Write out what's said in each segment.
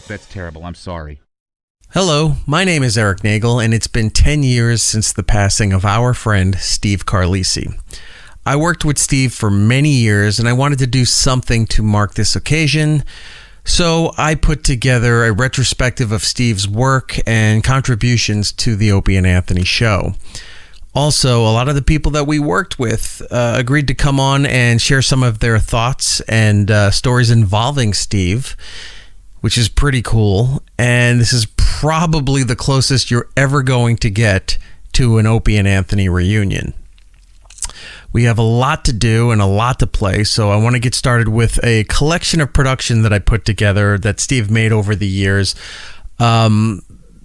That's terrible. I'm sorry. Hello, my name is Erik Nagel, and it's been 10 years since the passing of our friend Steve Carlesi. I worked with Steve for many years, and I wanted to do something to mark this occasion, so I put together a retrospective of Steve's work and contributions to the Opie and Anthony show. Also, a lot of the people that we worked with agreed to come on and share some of their thoughts and stories involving Steve, which is pretty cool, and this is probably the closest you're ever going to get to an Opie and Anthony reunion. We have a lot to do and a lot to play, so I want to get started with a collection of production that I put together that Steve made over the years.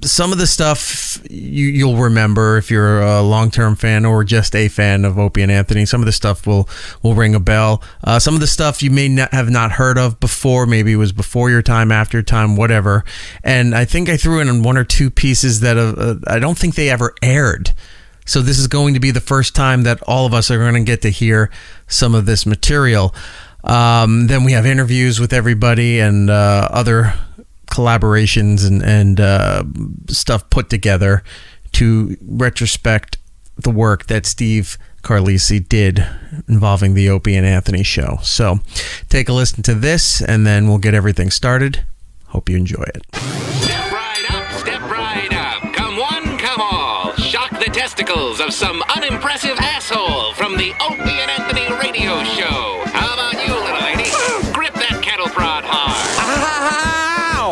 Some of the stuff you'll remember if you're a long-term fan or just a fan of Opie and Anthony. Some of the stuff will ring a bell. Some of the stuff you may not have heard of before. Maybe it was before your time, after your time, whatever. And I think I threw in one or two pieces that I don't think they ever aired. So this is going to be the first time that all of us are going to get to hear some of this material. Then we have interviews with everybody and other collaborations and stuff put together to retrospect the work that Steve Carlesi did involving the Opie and Anthony show. So take a listen to this and then we'll get everything started. Hope you enjoy it. Step right up. Come one, come all. Shock the testicles of some unimpressive asshole from the Opie and Anthony radio show. How about you, little lady? Grip that cattle prod hard.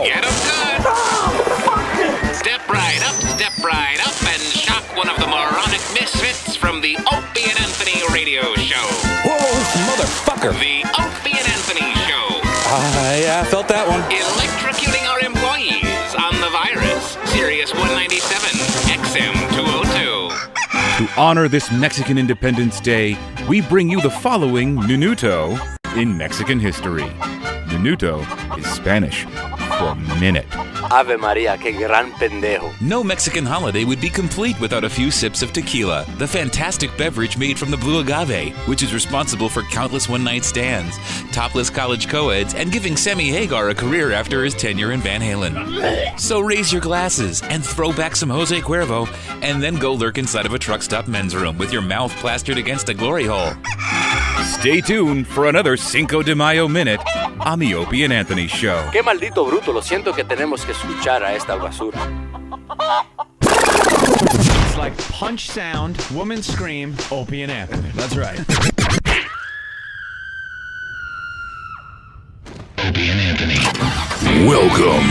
Get 'em good. Step right up and shock one of the moronic misfits from the Opie and Anthony radio show. Whoa, motherfucker. The Opie and Anthony show. Yeah, I felt that one. Electrocuting our employees on the virus. Sirius 197, XM 202. To honor this Mexican Independence Day, we bring you the following Minuto in Mexican history. Minuto is Spanish for minute. Ave Maria, que gran pendejo. No Mexican holiday would be complete without a few sips of tequila, the fantastic beverage made from the blue agave, which is responsible for countless one-night stands, topless college co-eds, and giving Sammy Hagar a career after his tenure in Van Halen. So raise your glasses and throw back some Jose Cuervo, and then go lurk inside of a truck stop men's room with your mouth plastered against a glory hole. Stay tuned for another Cinco de Mayo minute on the Opie and Anthony show. Qué maldito bruto, lo siento que tenemos que escuchar a esta basura. It's like punch sound, woman scream, Opie and Anthony. That's right. Opie and Anthony. Welcome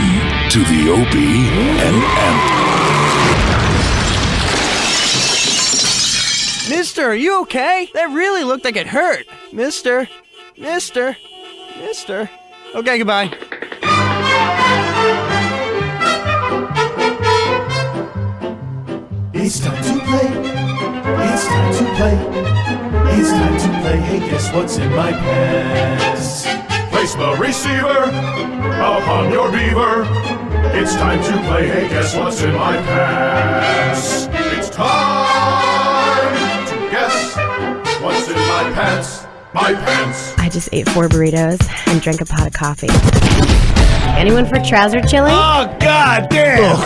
to the Opie and Anthony. Mister, are you okay? That really looked like it hurt. Mister. Okay, goodbye. It's time to play. It's time to play. It's time to play. Hey, guess what's in my pants? Place the receiver upon your beaver. It's time to play. Hey, guess what's in my pants? It's time to guess what's in my pants. My pants. I just ate 4 burritos and drank a pot of coffee. Anyone for trouser chili? Oh, God damn!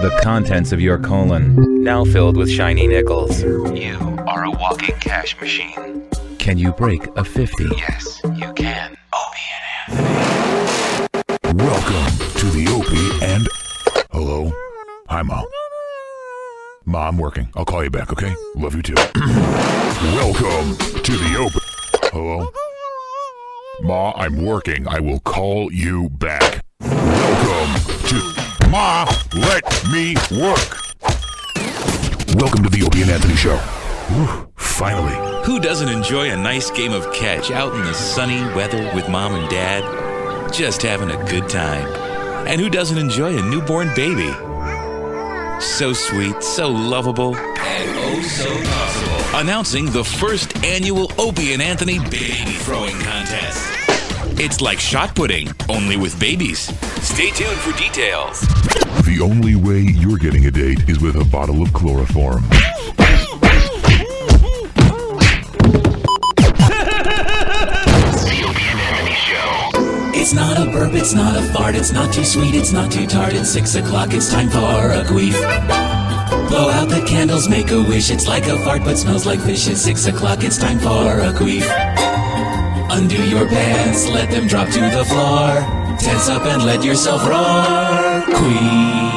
The contents of your colon, Now filled with shiny nickels. You are a walking cash machine. Can you break a 50? Yes, you can. Opie and Hi, Ma. Ma, I'm working. I'll call you back, okay? Love you too. Welcome to the open. Hello? Ma, I'm working. I will call you back. Welcome to... Ma, let me work. Welcome to the Opie and Anthony Show. Whew, finally. Who doesn't enjoy a nice game of catch out in the sunny weather with mom and dad? Just having a good time. And who doesn't enjoy a newborn baby? So sweet, so lovable, and oh so possible. Announcing the first annual Opie and Anthony Baby Throwing Contest. It's like shot putting, only with babies. Stay tuned for details. The only way you're getting a date is with a bottle of chloroform. It's not a burp, it's not a fart, it's not too sweet, it's not too tart. It's 6 o'clock, it's time for a queef. Blow out the candles, make a wish. It's like a fart but smells like fish. It's 6 o'clock, it's time for a queef. Undo your pants, let them drop to the floor. Tense up and let yourself roar. Queef.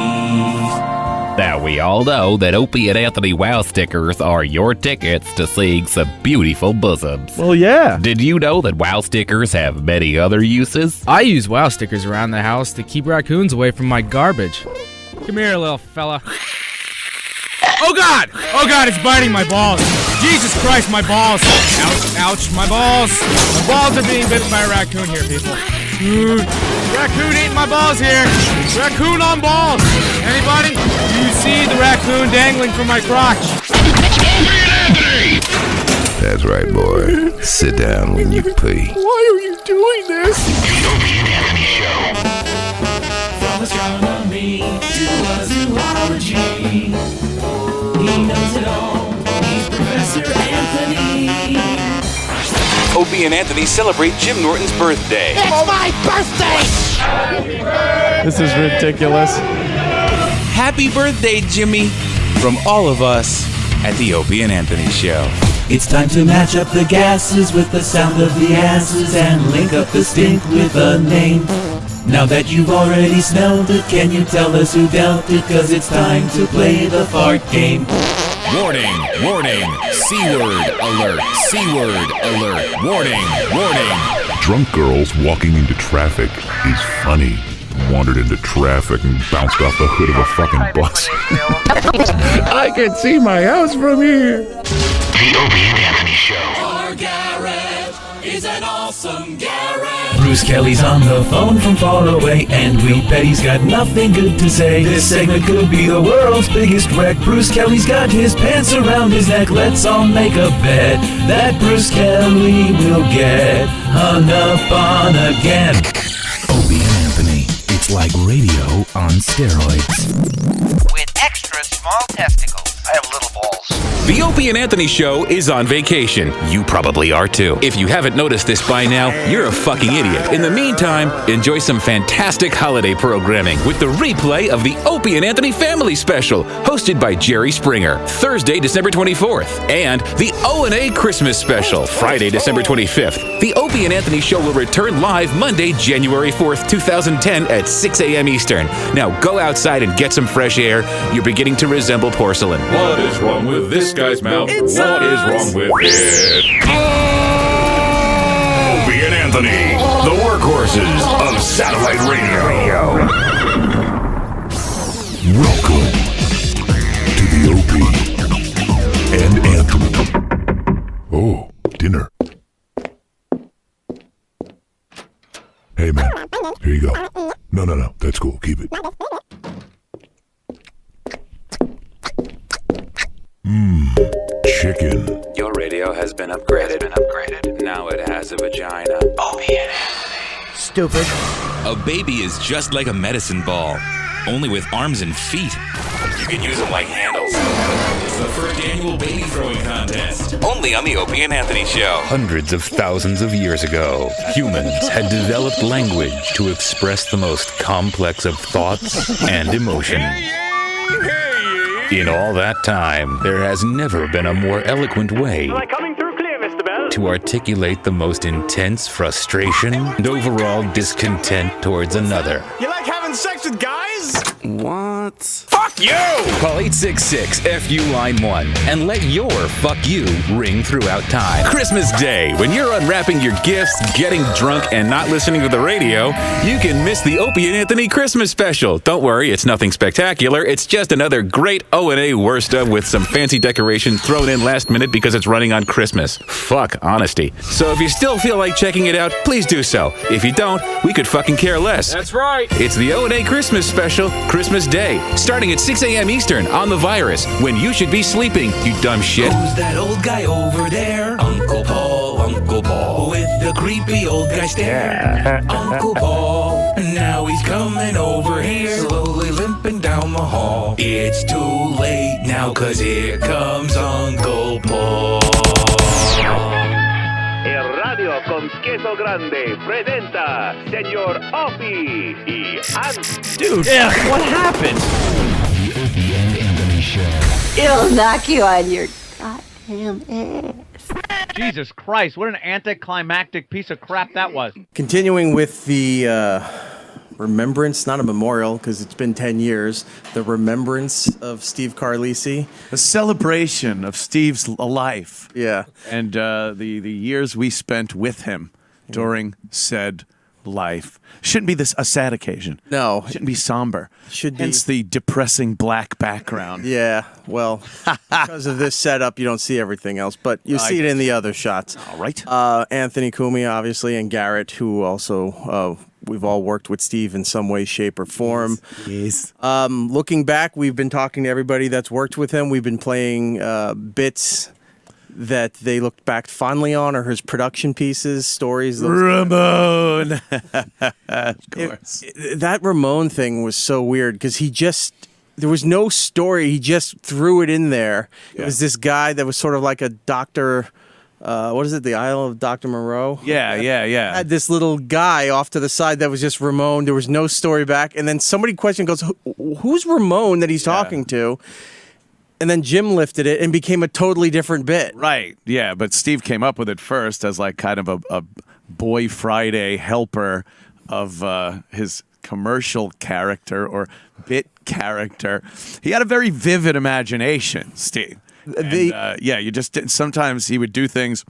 Now we all know that Opie and Anthony Wow stickers are your tickets to seeing some beautiful bosoms. Well, yeah. Did you know that Wow stickers have many other uses? I use Wow stickers around the house to keep raccoons away from my garbage. Come here, little fella. Oh God! Oh God, it's biting my balls. Jesus Christ, my balls. Ouch, ouch, my balls. My balls are being bitten by a raccoon here, people. Raccoon eating my balls here. Raccoon on balls. Anybody? You see the raccoon dangling from my crotch. That's right, boy. Sit down when you pee. Why are you doing this? The Opie and Anthony Show. From astronomy to zoology, he knows it all. He's Professor Anthony. Opie and Anthony celebrate Jim Norton's birthday. It's my birthday! This is ridiculous. Happy birthday, Jimmy, from all of us at the Opie and Anthony Show. It's time to match up the gases with the sound of the asses and link up the stink with a name. Now that you've already smelled it, can you tell us who dealt it? 'Cause it's time to play the fart game. Warning, warning, C-word alert, C-word alert, warning, warning. Drunk girls walking into traffic is funny. Wandered into traffic and bounced off the hood of a fucking bus. I can see my house from here. The Opie and Anthony Show. Our Garret is an awesome Garret. Bruce Kelly's on the phone from far away, and we bet he's got nothing good to say. This segment could be the world's biggest wreck. Bruce Kelly's got his pants around his neck. Let's all make a bet that Bruce Kelly will get hung up on again. Opie and Anthony. It's like radio on steroids. With extra small testicles. I have little balls. The Opie and Anthony Show is on vacation. You probably are too. If you haven't noticed this by now, you're a fucking idiot. In the meantime, enjoy some fantastic holiday programming with the replay of the Opie and Anthony Family Special, hosted by Jerry Springer, Thursday, December 24th, and the O&A Christmas Special, Friday, December 25th. The Opie and Anthony Show will return live Monday, January 4th, 2010 at 6 a.m. Eastern. Now go outside and get some fresh air. You're beginning to resemble porcelain. What is wrong with this guy's mouth? What is wrong with it? Opie and Anthony, the workhorses of satellite radio. Welcome to the Opie and Anthony. Oh, dinner. Hey, man. Here you go. No. That's cool. Keep it. Chicken. Your radio has been upgraded. Now it has a vagina. Opie and Anthony. Stupid. A baby is just like a medicine ball, only with arms and feet. You can use them like handles. It's the first annual baby throwing contest, only on the Opie and Anthony Show. Hundreds of thousands of years ago, humans had developed language to express the most complex of thoughts and emotions. In all that time, there has never been a more eloquent way to articulate the most intense frustration and overall discontent towards another. You like having sex with guys? One nuts. Fuck you! Call 866-FU Line 1 and let your fuck you ring throughout time. Christmas Day, when you're unwrapping your gifts, getting drunk, and not listening to the radio, you can miss the Opie and Anthony Christmas special. Don't worry, it's nothing spectacular. It's just another great O&A worst of with some fancy decorations thrown in last minute because it's running on Christmas. Fuck honesty. So if you still feel like checking it out, please do so. If you don't, we could fucking care less. That's right. It's the O&A Christmas special, Christmas Day, starting at 6 a.m. Eastern on The Virus, when you should be sleeping, you dumb shit. Who's that old guy over there? Uncle Paul, with the creepy old guy stare. Uncle Paul, now he's coming over here, slowly limping down the hall. It's too late now, 'cause here comes Uncle Paul. El Radio con Queso Grande presenta Señor Opie y Dude, what happened? The Opie and Anthony Show. It'll knock you on your goddamn ass. Jesus Christ, what an anticlimactic piece of crap that was. Continuing with the remembrance, not a memorial because it's been 10 years, the remembrance of Steve Carlesi. A celebration of Steve's life. Yeah. And the years we spent with him during said life. Shouldn't be a sad occasion. No. Shouldn't be somber. Should be. Hence the depressing black background. Yeah, well, because of this setup, you don't see everything else, but you see it in the other shots. All right. Anthony Cumia, obviously, and Garret, who also... we've all worked with Steve in some way, shape, or form. Yes. Looking back, we've been talking to everybody that's worked with him. We've been playing bits that they looked back fondly on, or his production pieces, stories. Ramone! Of course. That Ramone thing was so weird because there was no story. He just threw it in there. Yeah. It was this guy that was sort of like a doctor... what is it? The Isle of Dr. Moreau? Yeah. Had this little guy off to the side that was just Ramone. There was no story back. And then somebody goes, who's Ramone that he's talking to? And then Jim lifted it and became a totally different bit. Right. Yeah, but Steve came up with it first as like kind of a Boy Friday helper of his commercial character or bit character. He had a very vivid imagination, Steve. And, you just sometimes he would do things.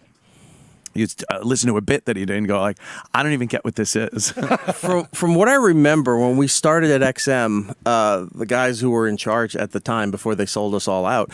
You'd listen to a bit that he did and go like, I don't even get what this is. From what I remember, when we started at XM, the guys who were in charge at the time before they sold us all out,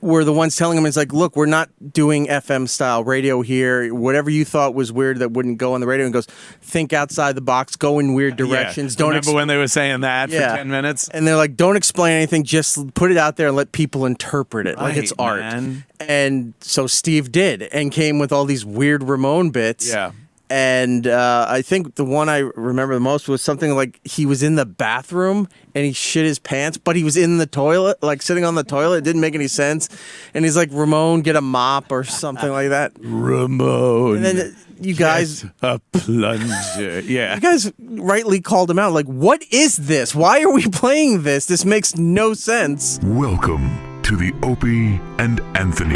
were the ones telling him, it's like, look, we're not doing FM style radio here. Whatever you thought was weird that wouldn't go on the radio, and goes, think outside the box, go in weird directions. Yeah. Remember when they were saying that for 10 minutes? And they're like, don't explain anything, just put it out there and let people interpret it like it's art. Man. And so Steve did, and came with all these weird Ramone bits. Yeah. And I think the one I remember the most was something like he was in the bathroom and he shit his pants, but he was in the toilet, like sitting on the toilet. It didn't make any sense. And he's like, Ramone, get a mop or something like that. Ramone. And then you guys... a plunger. Yeah. You guys rightly called him out. Like, what is this? Why are we playing this? This makes no sense. Welcome to the Opie and Anthony.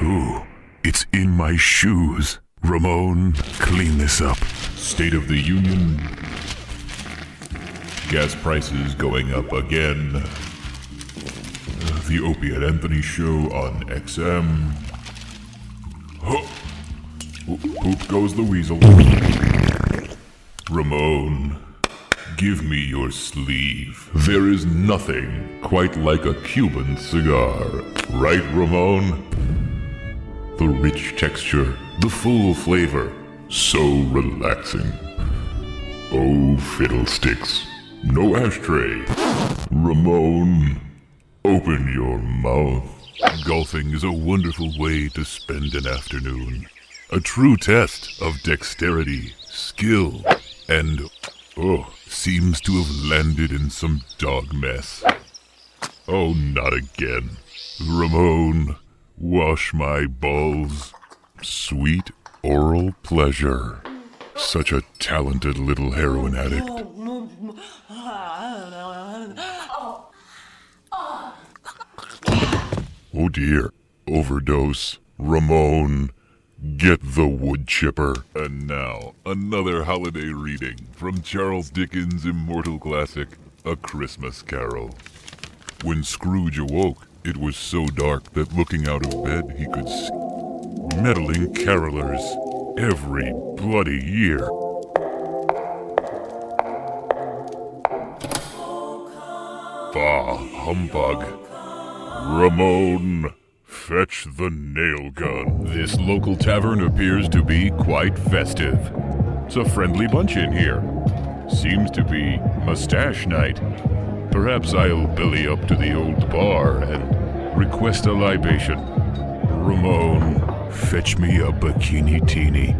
Ooh. It's in my shoes. Ramone, clean this up. State of the Union. Gas prices going up again. The Opie and Anthony Show on XM. Poop goes the weasel. Ramone, give me your sleeve. There is nothing quite like a Cuban cigar. Right, Ramone? The rich texture, the full flavor, so relaxing. Oh, fiddlesticks, no ashtray. Ramone, open your mouth. Golfing is a wonderful way to spend an afternoon. A true test of dexterity, skill, and, seems to have landed in some dog mess. Oh, not again. Ramone, wash my balls. Sweet oral pleasure. Such a talented little heroin addict. Oh dear. Overdose. Ramone, Get the wood chipper. And now, another holiday reading from Charles Dickens' immortal classic, A Christmas Carol. When Scrooge awoke, it was so dark that looking out of bed he could see meddling carolers every bloody year. Bah, humbug. Ramone, fetch the nail gun. This local tavern appears to be quite festive. It's a friendly bunch in here. Seems to be mustache night. Perhaps I'll belly up to the old bar and request a libation. Ramone, fetch me a bikini teeny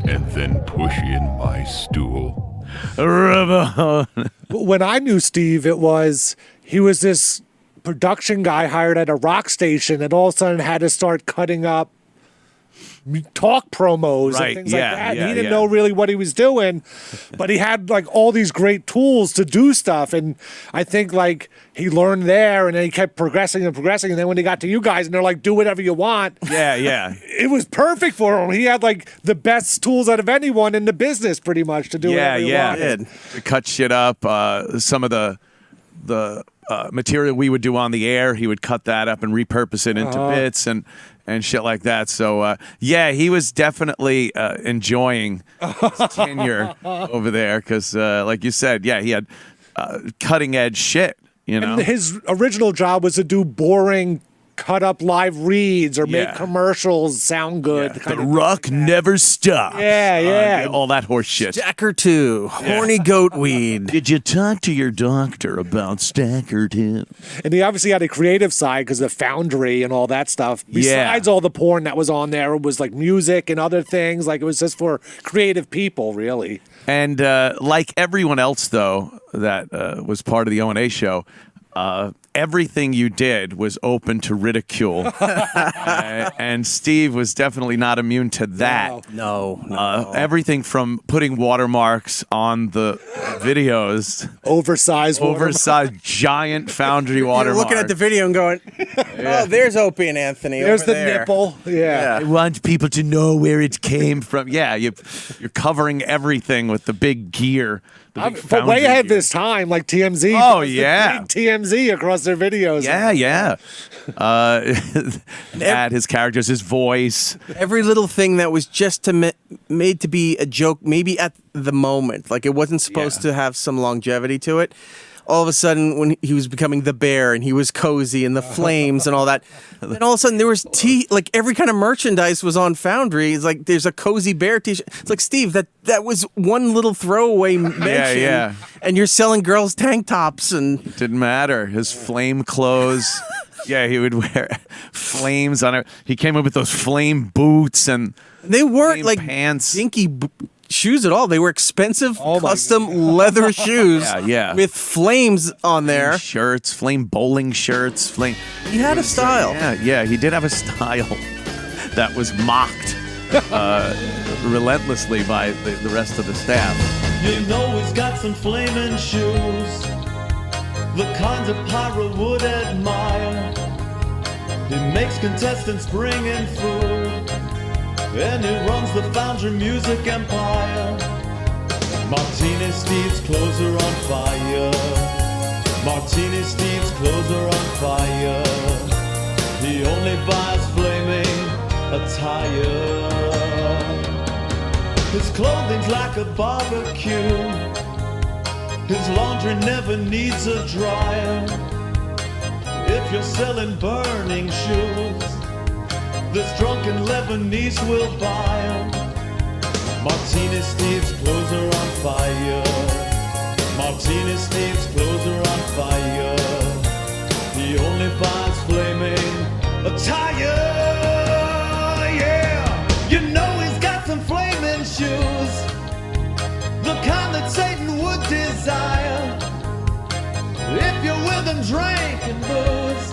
and then push in my stool. Ramone. When I knew Steve, he was this production guy hired at a rock station and all of a sudden had to start cutting up talk promos and things like that. He didn't know really what he was doing, but he had like all these great tools to do stuff. And I think like he learned there and then he kept progressing and progressing. And then when he got to you guys and they're like, do whatever you want. Yeah. It was perfect for him. He had like the best tools out of anyone in the business pretty much to do whatever you wanted. To cut shit up. Some of the material we would do on the air, he would cut that up and repurpose it into bits and shit like that. So, he was definitely enjoying his tenure over there because, like you said, he had cutting-edge shit, you know? And his original job was to do boring cut up live reads or make commercials sound good. The rock never stopped. Yeah. All that horse shit. Stacker 2, horny goat weed. Did you talk to your doctor about Stacker 2? And he obviously had a creative side because of Foundry and all that stuff. Besides all the porn that was on there, it was like music and other things. Like it was just for creative people, really. And like everyone else, though, that was part of the O&A show, everything you did was open to ridicule. And Steve was definitely not immune to that. No. Everything from putting watermarks on the videos. Oversized giant Foundry watermarks. You're looking at the video and going, oh, there's Opie and Anthony. There's over the there. nipple. Yeah. I want people to know where it came from. Yeah, you're covering everything with the big gear. But way ahead this time, like TMZ. Oh, yeah. Big TMZ across their videos. Yeah. Add his characters, his voice. Every little thing that was just made to be a joke, maybe at the moment. Like it wasn't supposed to have some longevity to it. All of a sudden, when he was becoming the bear and he was cozy and the flames and all that, then all of a sudden there was like every kind of merchandise was on Foundry. It's like there's a cozy bear t-shirt. It's like, Steve, that was one little throwaway mention. Yeah. And you're selling girls' tank tops and didn't matter. His flame clothes. Yeah, he would wear flames on it. He came up with those flame boots and they weren't like pants. Dinky shoes at all. They were expensive custom leather shoes with flames on there. Flame bowling shirts, He had a style. Yeah, he did have a style that was mocked relentlessly by the rest of the staff. You know he's got some flaming shoes, the kinds of pyro would admire. He makes contestants bring in food, and he runs the Foundry music empire. Martini Steve's clothes are on fire. Martini Steve's clothes are on fire. He only buys flaming attire. His clothing's like a barbecue. His laundry never needs a dryer. If you're selling burning shoes, this drunken Lebanese will buy 'em. Martini Steve's clothes are on fire. Martini Steve's clothes are on fire. He only buys flaming attire. Yeah, you know he's got some flaming shoes, the kind that Satan would desire. If you're with him drinking booze,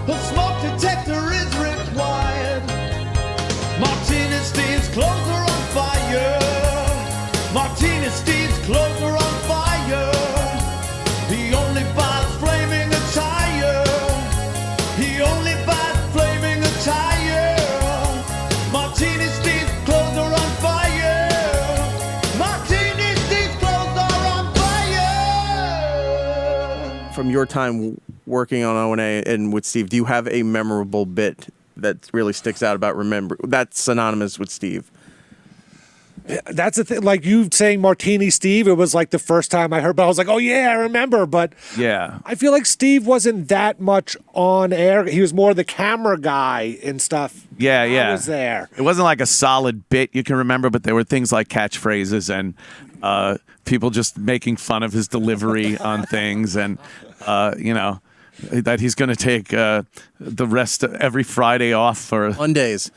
a smoke detector is required. Martini Steve's clothes are on fire. Martini Steve's clothes are on fire. He only buys flaming attire. He only buys flaming attire. Martini from your time working on O&A and with Steve, do you have a memorable bit that really sticks out about that's synonymous with Steve? That's the thing. Like you saying Martini Steve, it was like the first time I heard, but I was like, oh yeah, I remember. But yeah, I feel like Steve wasn't that much on air. He was more the camera guy and stuff. Yeah. I was there. It wasn't like a solid bit you can remember, but there were things like catchphrases and people just making fun of his delivery on things, and that he's going to take the rest of every Friday off for Mondays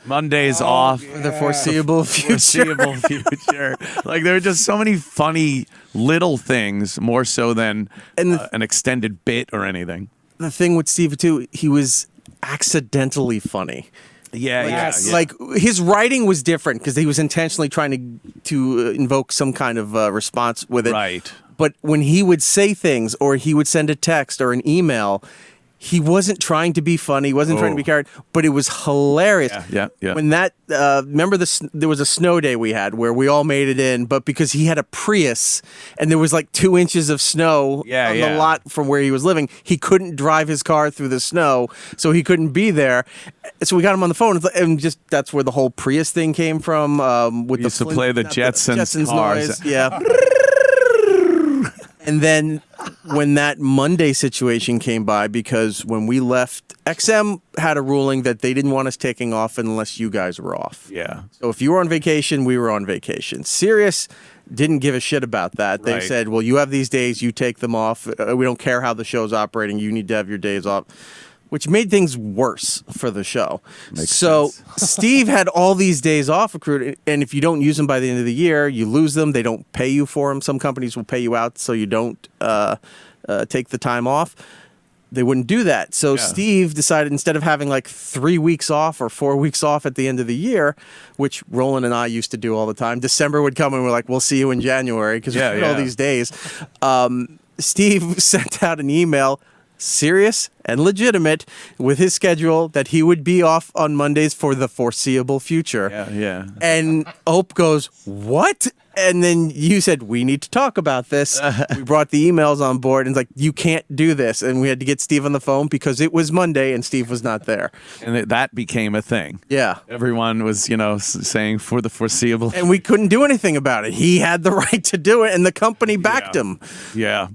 off for the foreseeable future. Like there were just so many funny little things, more so than an extended bit or anything. The thing with Steve too, he was accidentally funny. Like his writing was different because he was intentionally trying to invoke some kind of response with it. Right. But when he would say things or he would send a text or an email, he wasn't trying to be funny. He wasn't trying to be carried, but it was hilarious. Yeah. When remember there was a snow day we had where we all made it in, but because he had a Prius and there was like 2 inches of snow on the lot from where he was living, he couldn't drive his car through the snow, so he couldn't be there. So we got him on the phone, and just that's where the whole Prius thing came from. With we used to play the Jetsons cars. Noise. Yeah. And then when that Monday situation came by, because when we left, XM had a ruling that they didn't want us taking off unless you guys were off. Yeah. So if you were on vacation, we were on vacation. Sirius didn't give a shit about that. They said, well, you have these days, you take them off. We don't care how the show's operating. You need to have your days off. Which made things worse for the show. Makes sense. Steve had all these days off accrued, and if you don't use them by the end of the year, you lose them. They don't pay you for them. Some companies will pay you out so you don't take the time off. They wouldn't do that. So Steve decided instead of having like 3 weeks off or 4 weeks off at the end of the year, which Roland and I used to do all the time, December would come and we're like, we'll see you in January because we had all these days. Steve sent out an email, serious and legitimate, with his schedule that he would be off on Mondays for the foreseeable future. Yeah. And Ope goes, what? And then you said, we need to talk about this. We brought the emails on board and it's like, you can't do this. And we had to get Steve on the phone because it was Monday and Steve was not there. And that became a thing. Yeah. Everyone was, saying for the foreseeable. And we couldn't do anything about it. He had the right to do it and the company backed him. Yeah.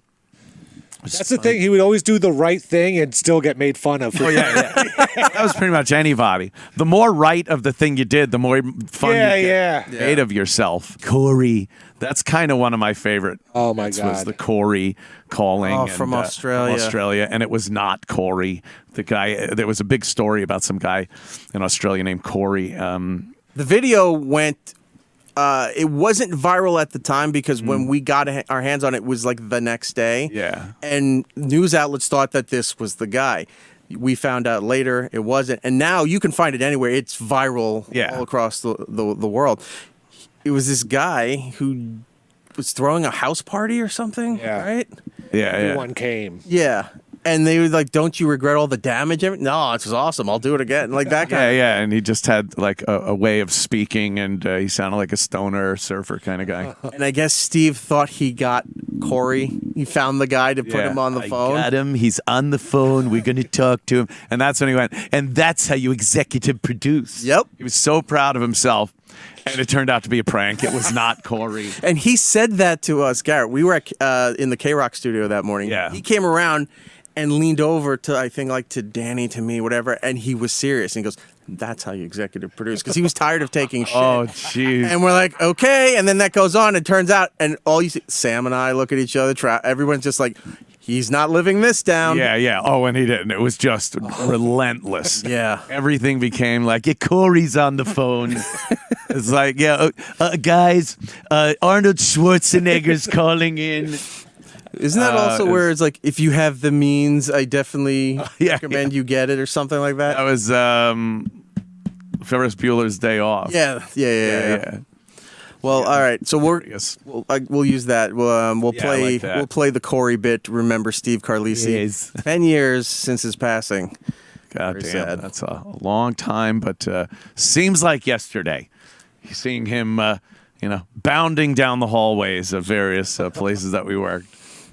That's the thing. He would always do the right thing and still get made fun of. Oh, yeah. That was pretty much anybody. The more right of the thing you did, the more fun you get made of yourself. Corey. That's kind of one of my favorite. Oh, my God. Was the Corey calling. From Australia. From Australia. And it was not Corey. The guy, there was a big story about some guy in Australia named Corey. The video went... it wasn't viral at the time because when we got our hands on it, it was like the next day. Yeah. And news outlets thought that this was the guy. We found out later it wasn't. And now you can find it anywhere. It's viral all across the world. It was this guy who was throwing a house party or something, right? Yeah, Everyone came. Yeah. And they were like, don't you regret all the damage? No, it was awesome. I'll do it again. Like that guy. Yeah. And he just had like a way of speaking and he sounded like a stoner surfer kind of guy. And I guess Steve thought he got Corey. He found the guy to put him on the phone. I got him. He's on the phone. We're going to talk to him. And that's when he went, and that's how you executive produce. Yep. He was so proud of himself. And it turned out to be a prank. It was not Corey. And he said that to us, Garret. We were in the K-Rock studio that morning. Yeah. He came around and leaned over to, I think, like to Danny, to me, whatever, and he was serious. And he goes, that's how you executive produce. Because he was tired of taking shit. Oh, jeez. And we're like, okay. And then that goes on. It turns out, and all you see, Sam and I look at each other, everyone's just like, he's not living this down. Yeah. Oh, and he didn't. It was just relentless. Yeah. Everything became like, Corey's on the phone. It's like, guys, Arnold Schwarzenegger's calling in. Isn't that also where it's like, if you have the means, I definitely recommend you get it or something like that? That was Ferris Bueller's Day Off. Yeah. Well, all right. So we'll use that. We'll play that. We'll play the Corey bit. Remember Steve Carlesi. Yes. 10 years since his passing. God Very damn, sad. that's a long time, but seems like yesterday. Seeing him, bounding down the hallways of various places that we worked.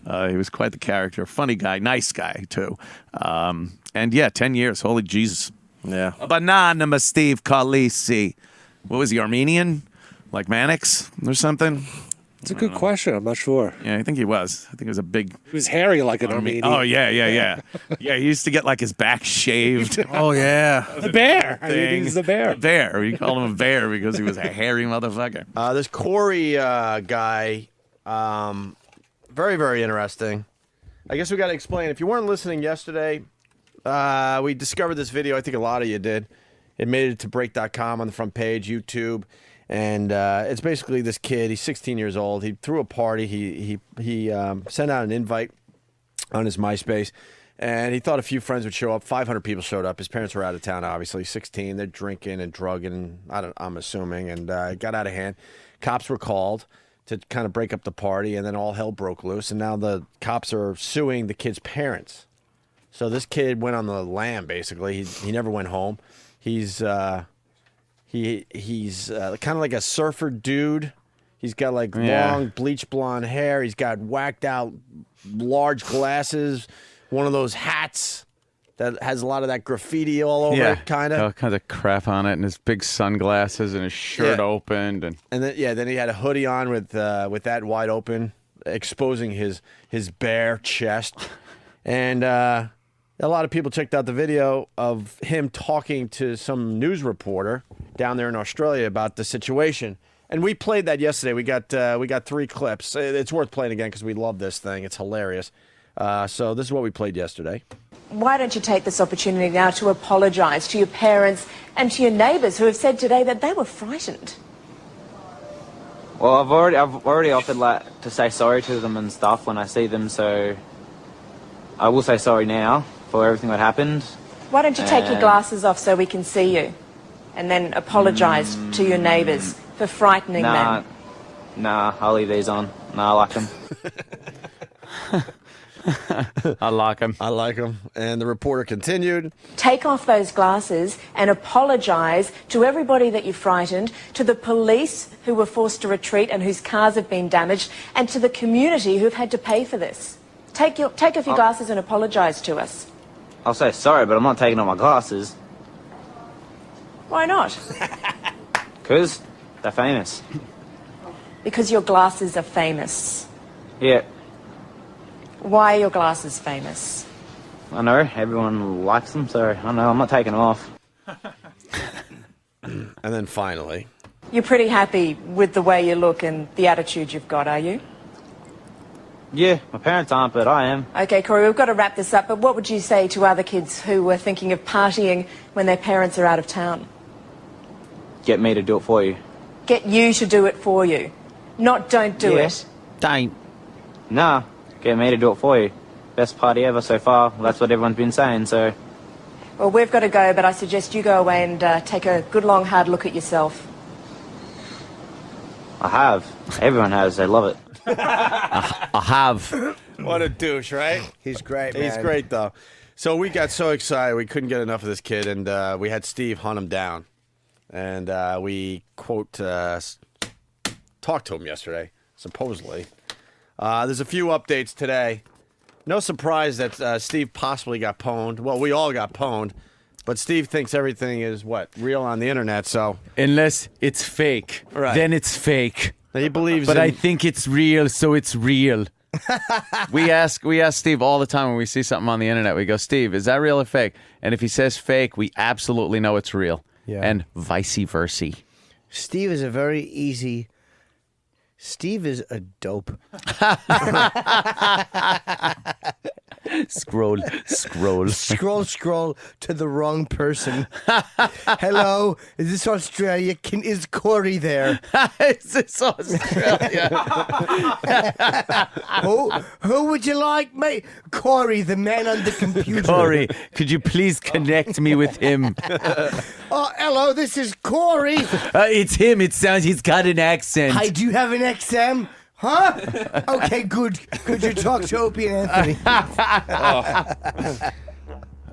He was quite the character. Funny guy. Nice guy, too. And yeah, 10 years. Holy Jesus. Yeah. Anonymous Steve Carlesi. What was he, Armenian? Like Mannix or something? It's a good question. I'm not sure. Yeah, I think he was. I think he was a big... He was hairy like an Armenian. Oh, yeah. Yeah, he used to get like his back shaved. Oh, yeah. The bear. I mean, he's the bear. Bear. We called him a bear because he was a hairy motherfucker. This Corey guy, very, very interesting. I guess we got to explain. If you weren't listening yesterday, we discovered this video. I think a lot of you did. It made it to break.com on the front page, YouTube. And it's basically this kid. He's 16 years old. He threw a party. He sent out an invite on his MySpace, and he thought a few friends would show up. 500 people showed up. His parents were out of town, obviously. 16. They're drinking and drugging. I'm assuming, and it got out of hand. Cops were called to kind of break up the party, and then all hell broke loose. And now the cops are suing the kid's parents. So this kid went on the lam. Basically, he never went home. He's kind of like a surfer dude. He's got like long bleach blonde hair. He's got whacked out large glasses. One of those hats that has a lot of that graffiti all over it, kind of. All kinds of crap on it, and his big sunglasses, and his shirt opened, and then he had a hoodie on with that wide open, exposing his bare chest, and a lot of people checked out the video of him talking to some news reporter down there in Australia about the situation. And we played that yesterday. We got 3 clips. It's worth playing again because we love this thing. It's hilarious. So this is what we played yesterday. Why don't you take this opportunity now to apologise to your parents and to your neighbours who have said today that they were frightened? Well, I've already offered to say sorry to them and stuff when I see them, so I will say sorry now for everything that happened. Why don't you take your glasses off so we can see you, and then apologise to your neighbours for frightening them? Nah, I'll leave these on. Nah, I like them. I like him. And the reporter continued. Take off those glasses and apologise to everybody that you frightened, to the police who were forced to retreat and whose cars have been damaged, and to the community who've had to pay for this. Take off your glasses and apologise to us. I'll say sorry, but I'm not taking off my glasses. Why not? Because they're famous. Because your glasses are famous. Yeah. Why are your glasses famous? I know, everyone likes them, so I know, I'm not taking them off. And then finally... You're pretty happy with the way you look and the attitude you've got, are you? Yeah, my parents aren't, but I am. Okay, Corey, we've got to wrap this up, but what would you say to other kids who were thinking of partying when their parents are out of town? Get me to do it for you. Get you to do it for you. Not don't do it. Don't. Nah, get me to do it for you. Best party ever so far. Well, that's what everyone's been saying, so... Well, we've got to go, but I suggest you go away and take a good long hard look at yourself. I have. Everyone has. They love it. I have. What a douche, right? He's great, man. He's great, though. So we got so excited. We couldn't get enough of this kid, and we had Steve hunt him down. And we, quote, talked to him yesterday, supposedly. There's a few updates today. No surprise that Steve possibly got pwned. Well, we all got pwned. But Steve thinks everything is, real on the internet, so... Unless it's fake. Right. Then it's fake. He believes But I think it's real, so it's real. We ask Steve all the time when we see something on the internet. We go, Steve, is that real or fake? And if he says fake, we absolutely know it's real. Yeah. And vice versa. Steve is Steve is a dope. Scroll to the wrong person. Hello, is this Australia? Is Corey there? Is this Australia? Who would you like, mate? Corey, the man on the computer. Corey, could you please connect me with him? Oh, hello, this is Corey. It's him. It sounds he's got an accent. I do have an XM. Huh? Okay, good. Could you talk to Opie and Anthony?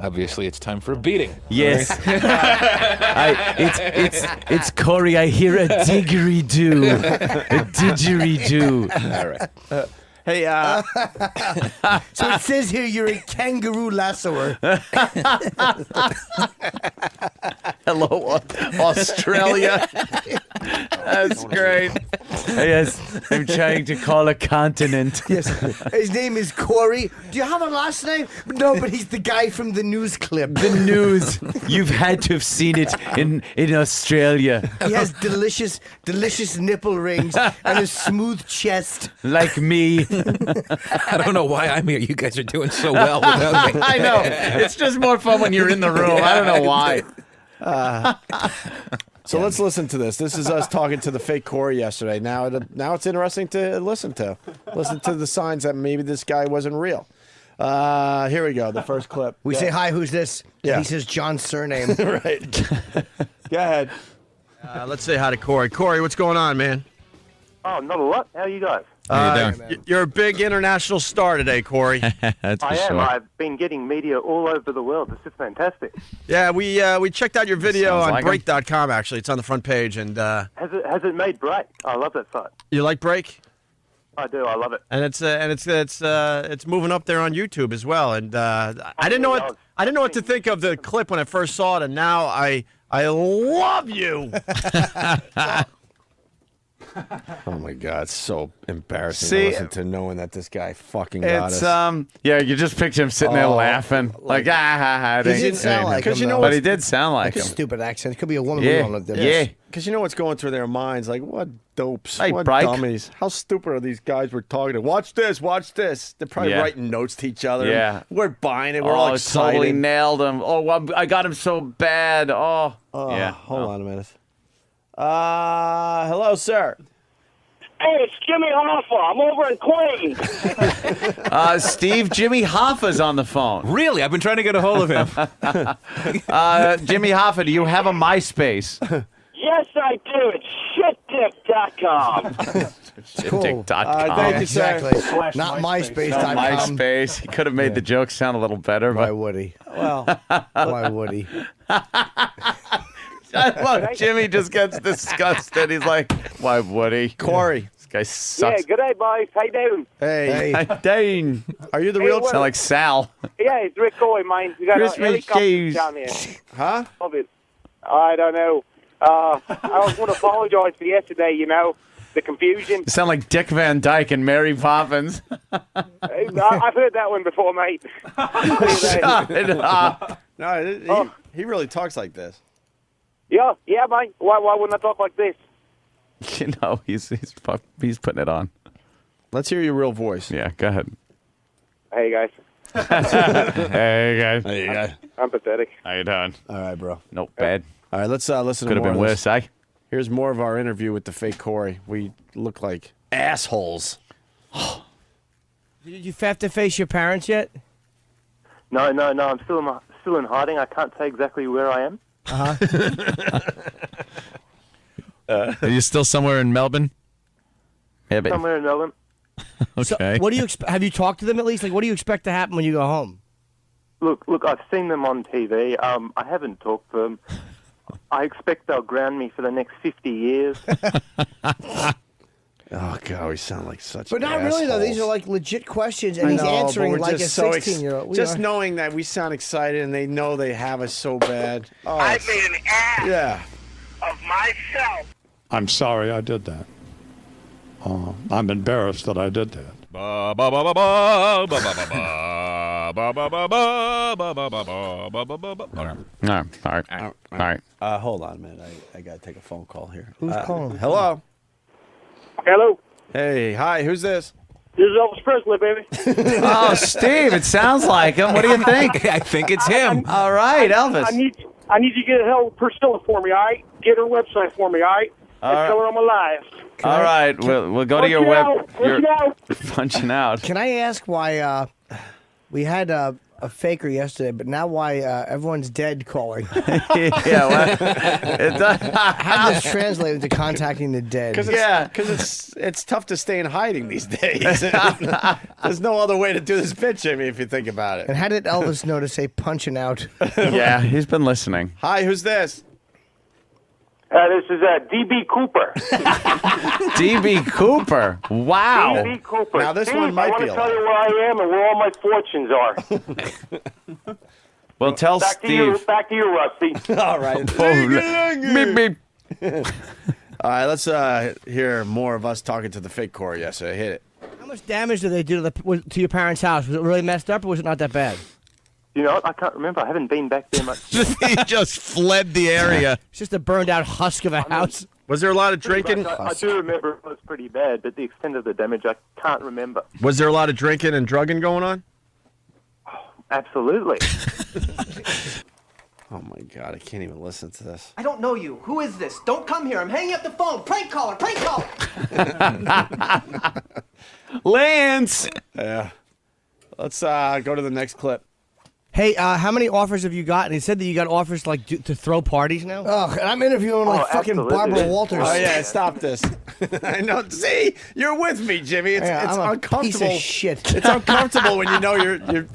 Obviously, it's time for a beating. Yes. It's Corey. I hear a diggery-doo. A didgeridoo. All right. Hey, So it says here you're a kangaroo lassoer. Hello, Australia. That's great. Yes, I'm trying to call a continent. Yes. His name is Corey. Do you have a last name? No, but he's the guy from the news clip. The news. You've had to have seen it in Australia. He has delicious nipple rings and a smooth chest. Like me. I don't know why I'm here. You guys are doing so well without me. I know. It's just more fun when you're in the room. I don't know why. So let's listen to this. This is us talking to the fake Corey yesterday. Now it's interesting to listen to. Listen to the signs that maybe this guy wasn't real. Here we go. The first clip. We say, hi, who's this? Yeah. And he says John's surname. Right. Go ahead. Let's say hi to Corey. Corey, what's going on, man? Oh, not a lot. How are you guys? You're a big international star today, Corey. I am. I've been getting media all over the world. This is fantastic. Yeah, we checked out your video on like Break.com. Actually, it's on the front page. And has it made Break? I love that site. You like Break? I do. I love it. And it's moving up there on YouTube as well. And I didn't know what to think of the clip when I first saw it, and now I love you. Oh my God, it's so embarrassing to listen to, knowing that this guy fucking got us. Yeah, you just picture him sitting there laughing, like He did sound like him, but he did sound like him. Stupid accent. It could be a woman. Yeah. Because you know what's going through their minds, like, what dopes, Hey, what Brike. dummies. How stupid are these guys we're talking to? Watch this. They're probably Yeah. writing notes to each other. Yeah. We're buying it. We're all excited. Totally nailed him. Oh, well, I got him so bad. Oh, yeah. Hold on a minute. Hello, sir. Hey, it's Jimmy Hoffa. I'm over in Queens. Steve, Jimmy Hoffa's on the phone. Really? I've been trying to get a hold of him. Jimmy Hoffa, do you have a MySpace? Yes, I do. It's shitdip.com. Shitdick.com. Thank you, sir. Exactly. Not MySpace.com. MySpace. He could have made the joke sound a little better. Why But would he? Well, why would he? I love Jimmy just gets disgusted. He's like, why would he? Corey. This guy sucks. Yeah, good day, boys. How you doing? Hey. Hey, Dane. Are you the Hey, real? what- Sound like Sal. Yeah, it's Rick Coy, mine. We got a Christmas helicopter shoes. down here. Huh? Love it. I don't know. I want to apologize for yesterday, the confusion. You sound like Dick Van Dyke and Mary Poppins. I've heard that one before, mate. Shut it up. No, he really talks like this. Yeah, mate. Why wouldn't I talk like this? You know, he's putting it on. Let's hear your real voice. Yeah, go ahead. Hey, guys. Hey, guys. There you go. I'm pathetic. How you doing? All right, bro. Nope, bad. All right, let's listen Could to have more been of this. worse, eh? Here's more of our interview with the fake Corey. We look like assholes. Did you have to face your parents yet? No. I'm still in hiding. I can't say exactly where I am. Are you still somewhere in Melbourne? Yeah, but Somewhere in Melbourne. okay. So, what do you expect? Have you talked to them at least? Like, what do you expect to happen when you go home? Look, I've seen them on TV. I haven't talked to them. I expect they'll ground me for the next 50 years. Oh, God, we sound like such But not really, though. These are like legit questions, and he's answering like a 16-year-old. Just knowing that we sound excited and they know they have us so bad. Oh, I made an ass yeah. of myself. I'm sorry I did that. I'm embarrassed that I did that. Ba ba ba ba ba ba ba ba ba ba ba ba ba ba ba ba ba ba. All right. Hold on a minute. I got to take a phone call here. Who's calling? Hello. Hello. Hey, hi. Who's this? This is Elvis Presley, baby. Oh, Steve, it sounds like him. What do you think? I think it's him. All right, Elvis. I need you to get help Priscilla for me, all right? Get her website for me, all right? And tell her I'm alive. All right, we'll go to your web. You're punching out. Can I ask why we had a faker yesterday, but now why everyone's dead calling? Yeah, well, how does this translate into contacting the dead? Because it's tough to stay in hiding these days. There's no other way to do this pitch, Jimmy, if you think about it. And how did Elvis know to say punching out? Yeah, he's been listening. Hi, who's this? This is DB Cooper. DB Cooper. Wow. DB Cooper. Now, this Steve, one might I want be to a tell lie. you where I am and where all my fortunes are. Well, tell back Steve. Back to you, Rusty. All right. Beep, beep. All right, let's hear more of us talking to the fake Corey yesterday. Hit it. How much damage did they do to your parents' house? Was it really messed up, or was it not that bad? You know what? I can't remember. I haven't been back there much. He just fled the area. It's just a burned-out husk of a house. Was there a lot of drinking? I do remember it was pretty bad, but the extent of the damage I can't remember. Was there a lot of drinking and drugging going on? Absolutely. Oh my God, I can't even listen to this. I don't know you. Who is this? Don't come here. I'm hanging up the phone. Prank caller. Prank caller. Lance. Yeah. Let's go to the next clip. Hey, how many offers have you gotten? He said that you got offers like to throw parties now. Oh, and I'm interviewing like fucking Barbara Walters. Oh yeah, stop this. I know. See, you're with me, Jimmy. It's I'm a uncomfortable. piece of shit. It's uncomfortable when you know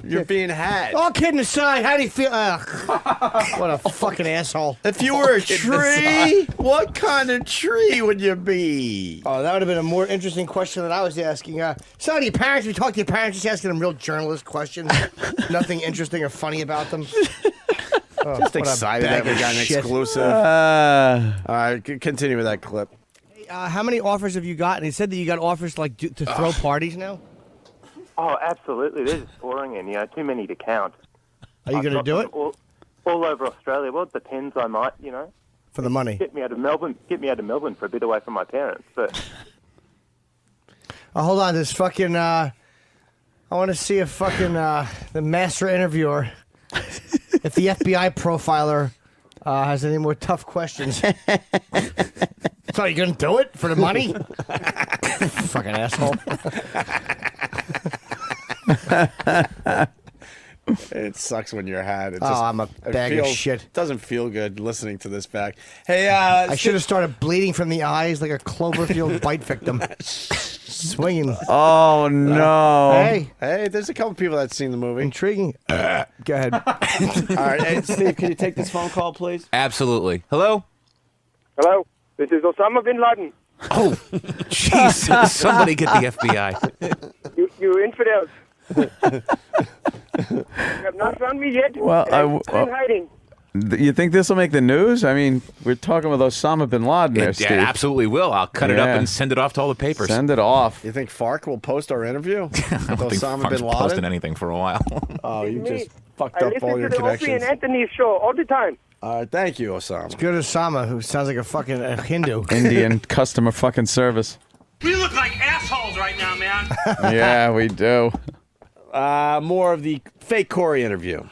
you're being had. All kidding aside, how do you feel? What a fucking asshole! If you were a tree, what kind of tree would you be? Oh, that would have been a more interesting question than I was asking. So, do your parents? We talked to your parents, just asking them real journalist questions. Nothing interesting or funny about them. Just excited that we got an exclusive. All right, continue with that clip. Hey, how many offers have you gotten? He said that you got offers like to throw parties now. Oh, absolutely. They're just pouring in. Too many to count. Are you going to do it? All over Australia. Well, it depends. I might, For the money. Get me out of Melbourne for a bit away from my parents. But Hold on, this fucking. I want to see if fucking the master interviewer, if the FBI profiler has any more tough questions. So you gonna do it for the money? Fucking asshole. It sucks when you're had. I'm a bag of shit. It doesn't feel good listening to this back. Hey, I should have started bleeding from the eyes like a Cloverfield bite victim. Swinging. Oh no! Hey, there's a couple people that's seen the movie. Intriguing. Go ahead. All right, hey, Steve, can you take this phone call, please? Absolutely. Hello? Hello, this is Osama bin Laden. Oh, jeez. Somebody get the FBI. You infidels. You have not found me yet. Well, I'm in hiding. You think this will make the news? I mean, we're talking with Osama bin Laden there, Steve. Yeah, absolutely will. I'll cut it up and send it off to all the papers. Send it off. You think Fark will post our interview? I don't think Fark's posting anything for a while. Oh, you just fucked I up all your listen to the Opie connections. and Anthony show all the time. All right, thank you, Osama. It's good Osama, who sounds like a fucking Hindu. Indian customer fucking service. We look like assholes right now, man. Yeah, we do. More of the fake Corey interview.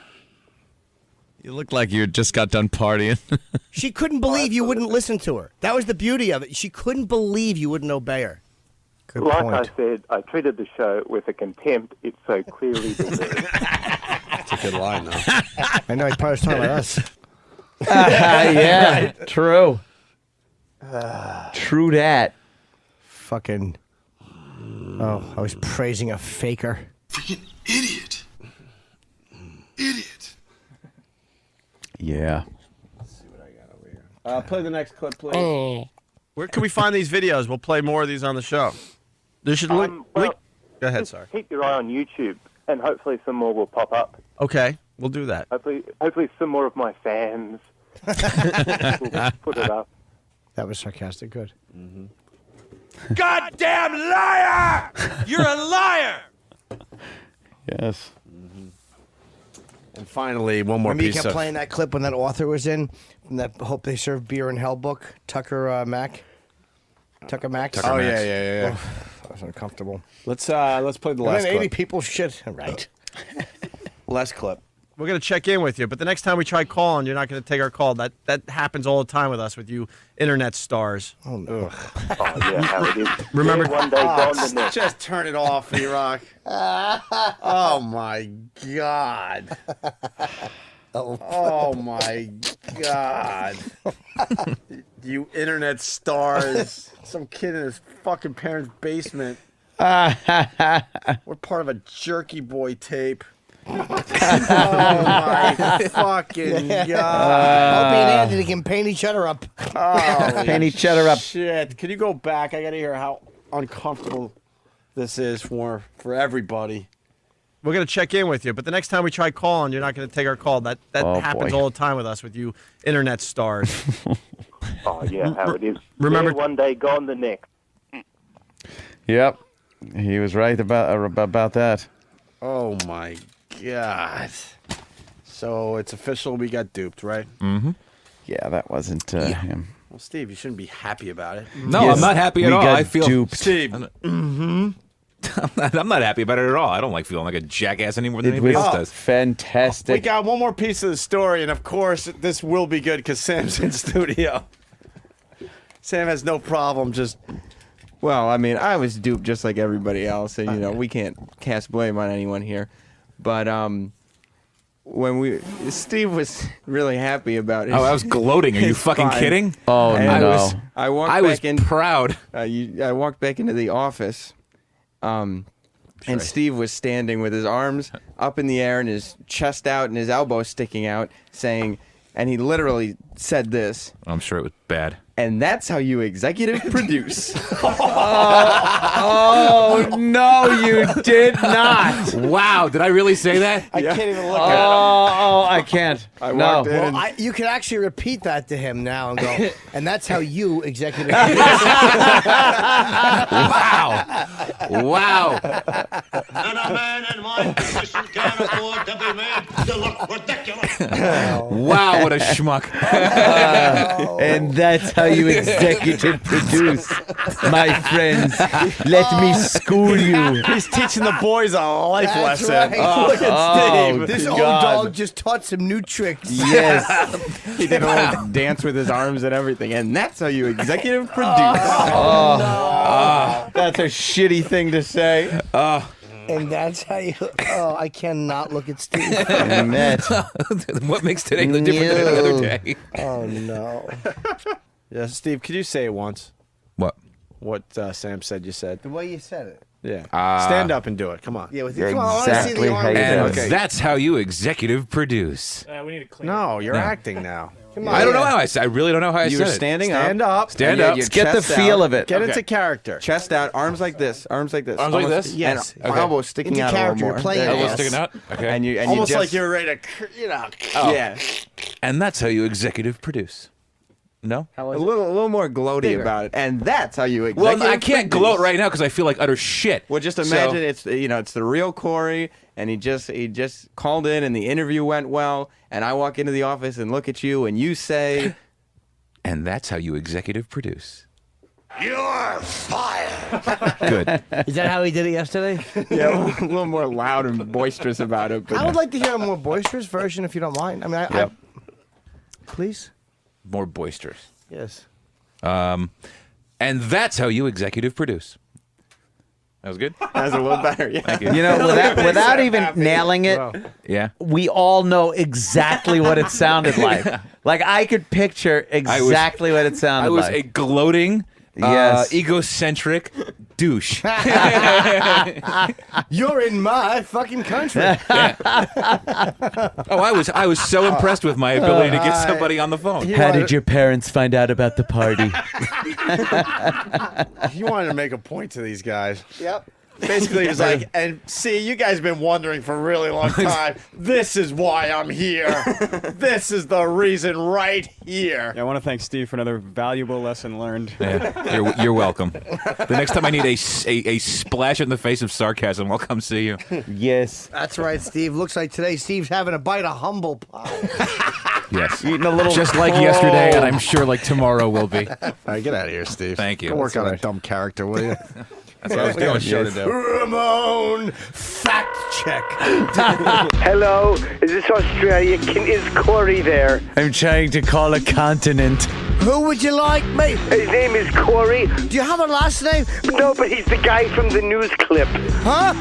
You look like you just got done partying. She couldn't believe you wouldn't listen to her. That was the beauty of it. She couldn't believe you wouldn't obey her. Good like point. I said, I treated the show with a contempt it so clearly deserved. That's a good line, though. I know, he probably was talking about us. Yeah, true. True that. Fucking. Oh, I was praising a faker. Freaking idiot. Idiot. Yeah. Play the next clip, please. Where can we find these videos? We'll play more of these on the show. There should link. Go ahead, sorry. Keep your eye on YouTube, and hopefully some more will pop up. Okay, we'll do that. Hopefully some more of my fans will put it up. That was sarcastic. Good. Mm-hmm. Goddamn liar! You're a liar! Yes. And finally, one more Remember you piece kept of... playing that clip when that author was in, from that Hope They Serve Beer in Hell book, Tucker Mack? Tucker Max? Oh, yeah. Oh, that was uncomfortable. Let's play the last And then 80 clip. people shit. Right. Last clip. We're going to check in with you, but the next time we try calling, you're not going to take our call. That happens all the time with us, with you internet stars. Oh, no. Oh, yeah, how it is. Remember, Yeah, one day gone the next. just turn it off, E-Rock. Oh, my God. Oh, my God. You internet stars. Some kid in his fucking parents' basement. We're part of a Jerky Boy tape. my fucking god! Opie and Anthony can paint each other up. Paint each other up. Shit! Can you go back? I gotta hear how uncomfortable this is for everybody. We're gonna check in with you, but the next time we try calling, you're not gonna take our call. That happens all the time with us, with you internet stars. Oh yeah, how it is. Remember- There one day, gone the next. Yep, he was right about that. Oh my god! So it's official. We got duped, right? Mm-hmm. Yeah, that wasn't him. Well, Steve, you shouldn't be happy about it. No, I'm not happy at all. I feel duped. Steve. I'm not happy about it at all. I don't like feeling like a jackass any more than anybody else does. Fantastic. We got one more piece of the story, and of course, this will be good because Sam's in studio. Sam has no problem just. Well, I mean, I was duped just like everybody else, and we can't cast blame on anyone here. But when Steve was really happy about it. Oh, I was gloating. Are you fucking kidding? Oh no! I was proud. I walked back into the office, and Steve was standing with his arms up in the air and his chest out and his elbow sticking out, saying, and he literally said this. I'm sure it was bad. And that's how you executive produce. Oh, no, you did not. Wow, did I really say that? I can't even look at it. Oh, I can't. I walked in. Well, you can actually repeat that to him now and go, and that's how you executive Wow. And a man in my position can't afford to be made to look ridiculous. Wow, what a schmuck. And that's how you executive produce, my friends. Let me school you. He's teaching the boys a life That's lesson. right. Look at Steve. This old dog just taught some new tricks. Yes. He did a little dance with his arms and everything. And that's how you executive produce. That's a shitty thing to say. And that's how you. Oh, I cannot look at Steve. What makes today different than another day? Oh, no. Yeah, Steve, could you say it once? What? What Sam said you said. The way you said it. Yeah. Stand up and do it. Come on. Yeah, with you. Come on, I want to see the arm. And that's how you executive produce. We need to clean No, you're acting now. Come on. I don't know how I said. I really don't know how I You said were it. standing Stand up. Stand and up. your Get the chest feel out. of it. Get into character. Chest out, arms like this, arms like this. Arms like Almost- this? Yes. And elbows sticking Into out character, a you're little more. playing There you Elbows go. sticking out. Okay. And you Almost just, like you're ready to, Yeah. And that's how you executive produce. No? A little more gloaty about it. And that's how you Well, executive I can't produce. gloat right now because I feel like utter shit. Well, just imagine it's the real Corey, and he just called in, and the interview went well, and I walk into the office and look at you, and you say, and that's how you executive produce. You're fired. Good. Is that how he did it yesterday? yeah, a little more loud and boisterous about it. But I would like to hear a more boisterous version if you don't mind. I mean, I please. More boisterous. Yes. And that's how you executive produce. That was good. That was a little better. Yeah. Thank you. You know, without even nailing it, Yeah. we all know exactly what it sounded like. Like, I could picture exactly what it sounded I was like. a gloating, Yes. egocentric douche. You're in my fucking country. Oh, I was so impressed with my ability to get somebody on the phone. How did your parents find out about the party? He wanted to make a point to these guys. Yep. Basically, he was like, and see, you guys have been wondering for a really long time. This is why I'm here. This is the reason right here. Yeah, I want to thank Steve for another valuable lesson learned. Yeah, you're welcome. The next time I need a splash in the face of sarcasm, I'll come see you. Yes. That's right, Steve. Looks like today Steve's having a bite of humble pie. Yes. Eating a little Just like yesterday, and I'm sure like tomorrow will be. All right, get out of here, Steve. Thank you. Go work on a dumb character, will you? That's what I was doing. Show to do. Ramone, fact check. Hello, is this Australia? Is Corey there? I'm trying to call a continent. Who would you like, mate? His name is Corey. Do you have a last name? No, but he's the guy from the news clip. Huh?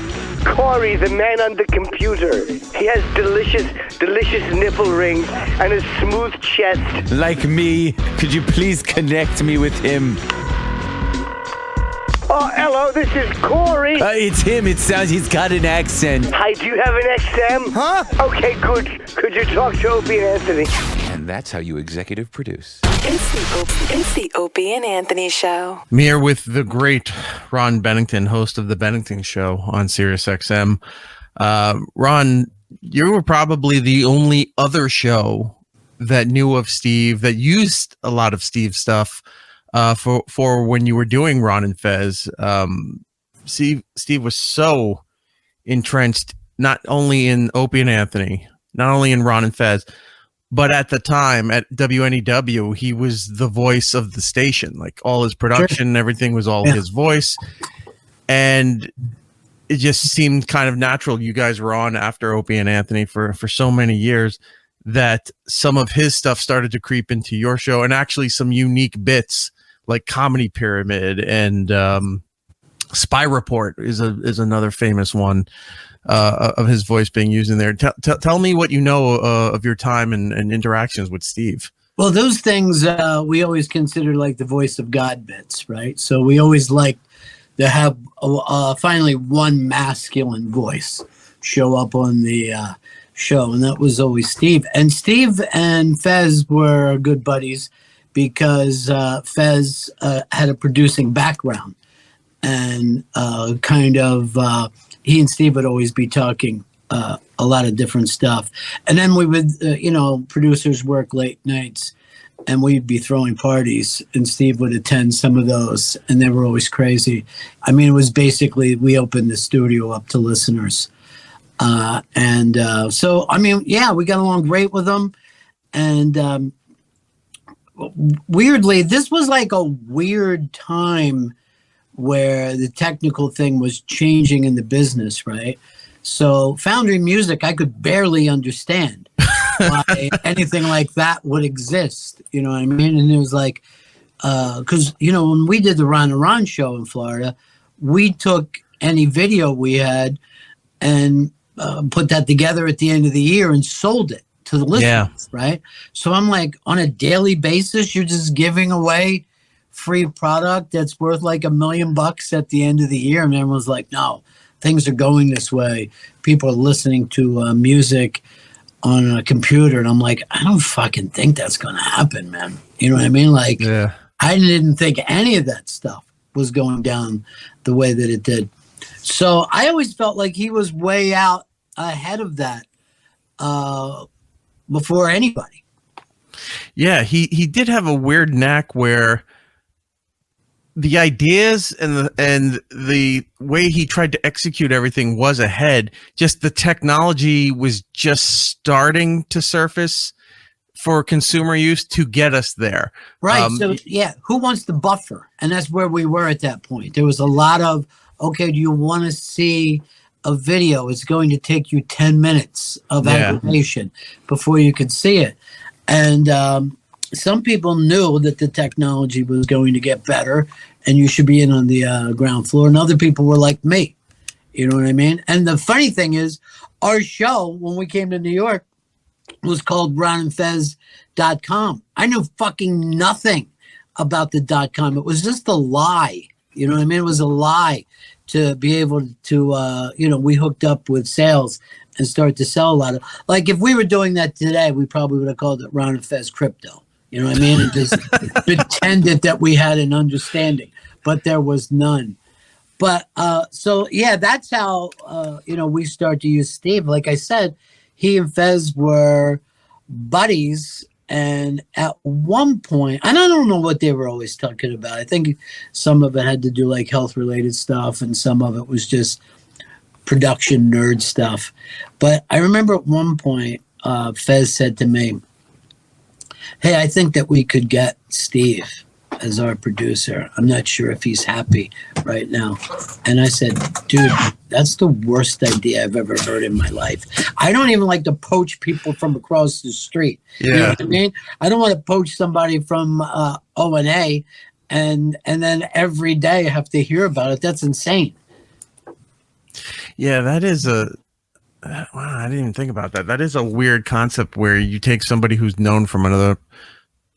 Corey, the man on the computer. He has delicious nipple rings and a smooth chest. Like me, could you please connect me with him? Oh, hello, No, this is Corey. It's him. It sounds he's got an accent. Hi, do you have an XM? Huh? Okay, good. Could you talk to Opie and Anthony? And that's how you executive produce. It's the Opie and Anthony Show. I'm here with the great Ron Bennington, host of the Bennington Show on SiriusXM. Ron, you were probably the only other show that knew of Steve, that used a lot of Steve's stuff for when you were doing Ron and Fez. Steve was so entrenched, not only in Opie and Anthony, not only in Ron and Fez, but at the time at WNEW, he was the voice of the station. Like all his production and everything was all his voice. And it just seemed kind of natural. You guys were on after Opie and Anthony for so many years that some of his stuff started to creep into your show, and actually some unique bits like Comedy Pyramid and Spy Report is another famous one of his voice being used in there. Tell me what you know of your time and interactions with Steve. Well, those things we always consider like the voice of God bits, right? So we always like to have finally one masculine voice show up on the show, and that was always Steve. And Steve and Fez were good buddies because Fez had a producing background, and he and Steve would always be talking a lot of different stuff. And then we would, producers work late nights, and we'd be throwing parties, and Steve would attend some of those, and they were always crazy. I mean, it was basically, we opened the studio up to listeners. So, I mean, yeah, we got along great with them. And weirdly, this was like a weird time where the technical thing was changing in the business, right? So Foundry music, I could barely understand why anything like that would exist. You know what I mean? And it was like, because, when we did the Ron and Ron show in Florida, we took any video we had and put that together at the end of the year and sold it to the listeners, right? So I'm like, on a daily basis, you're just giving away free product that's worth like $1 million at the end of the year. And everyone's like, no, things are going this way. People are listening to music on a computer. And I'm like, I don't fucking think that's going to happen, man. You know what I mean? Like, I didn't think any of that stuff was going down the way that it did. So I always felt like he was way out ahead of that before anybody. Yeah, he did have a weird knack where the ideas and the way he tried to execute everything was ahead. Just the technology was just starting to surface for consumer use to get us there. Right. So yeah, who wants the buffer? And that's where we were at that point. There was a lot of, okay, do you want to see a video? It's going to take you 10 minutes of animation before you could see it. And some people knew that the technology was going to get better and you should be in on the ground floor. And other people were like me. You know what I mean? And the funny thing is, our show, when we came to New York, was called ronandfez.com. I knew fucking nothing about the .com. It was just a lie. You know what I mean? It was a lie to be able to, we hooked up with sales and started to sell a lot of, like if we were doing that today, we probably would have called it Ron and Fez Crypto. You know what I mean? And just pretended that we had an understanding, but there was none. But so, yeah, that's how, we start to use Steve. Like I said, he and Fez were buddies. And at one point, and I don't know what they were always talking about. I think some of it had to do like health related stuff and some of it was just production nerd stuff. But I remember at one point, Fez said to me, hey, I think that we could get Steve as our producer. I'm not sure if he's happy right now. And I said, dude, that's the worst idea I've ever heard in my life. I don't even like to poach people from across the street. You know what I mean? I don't want to poach somebody from O&A and then every day have to hear about it. That's insane. Yeah, that is wow, I didn't even think about that. That is a weird concept where you take somebody who's known from another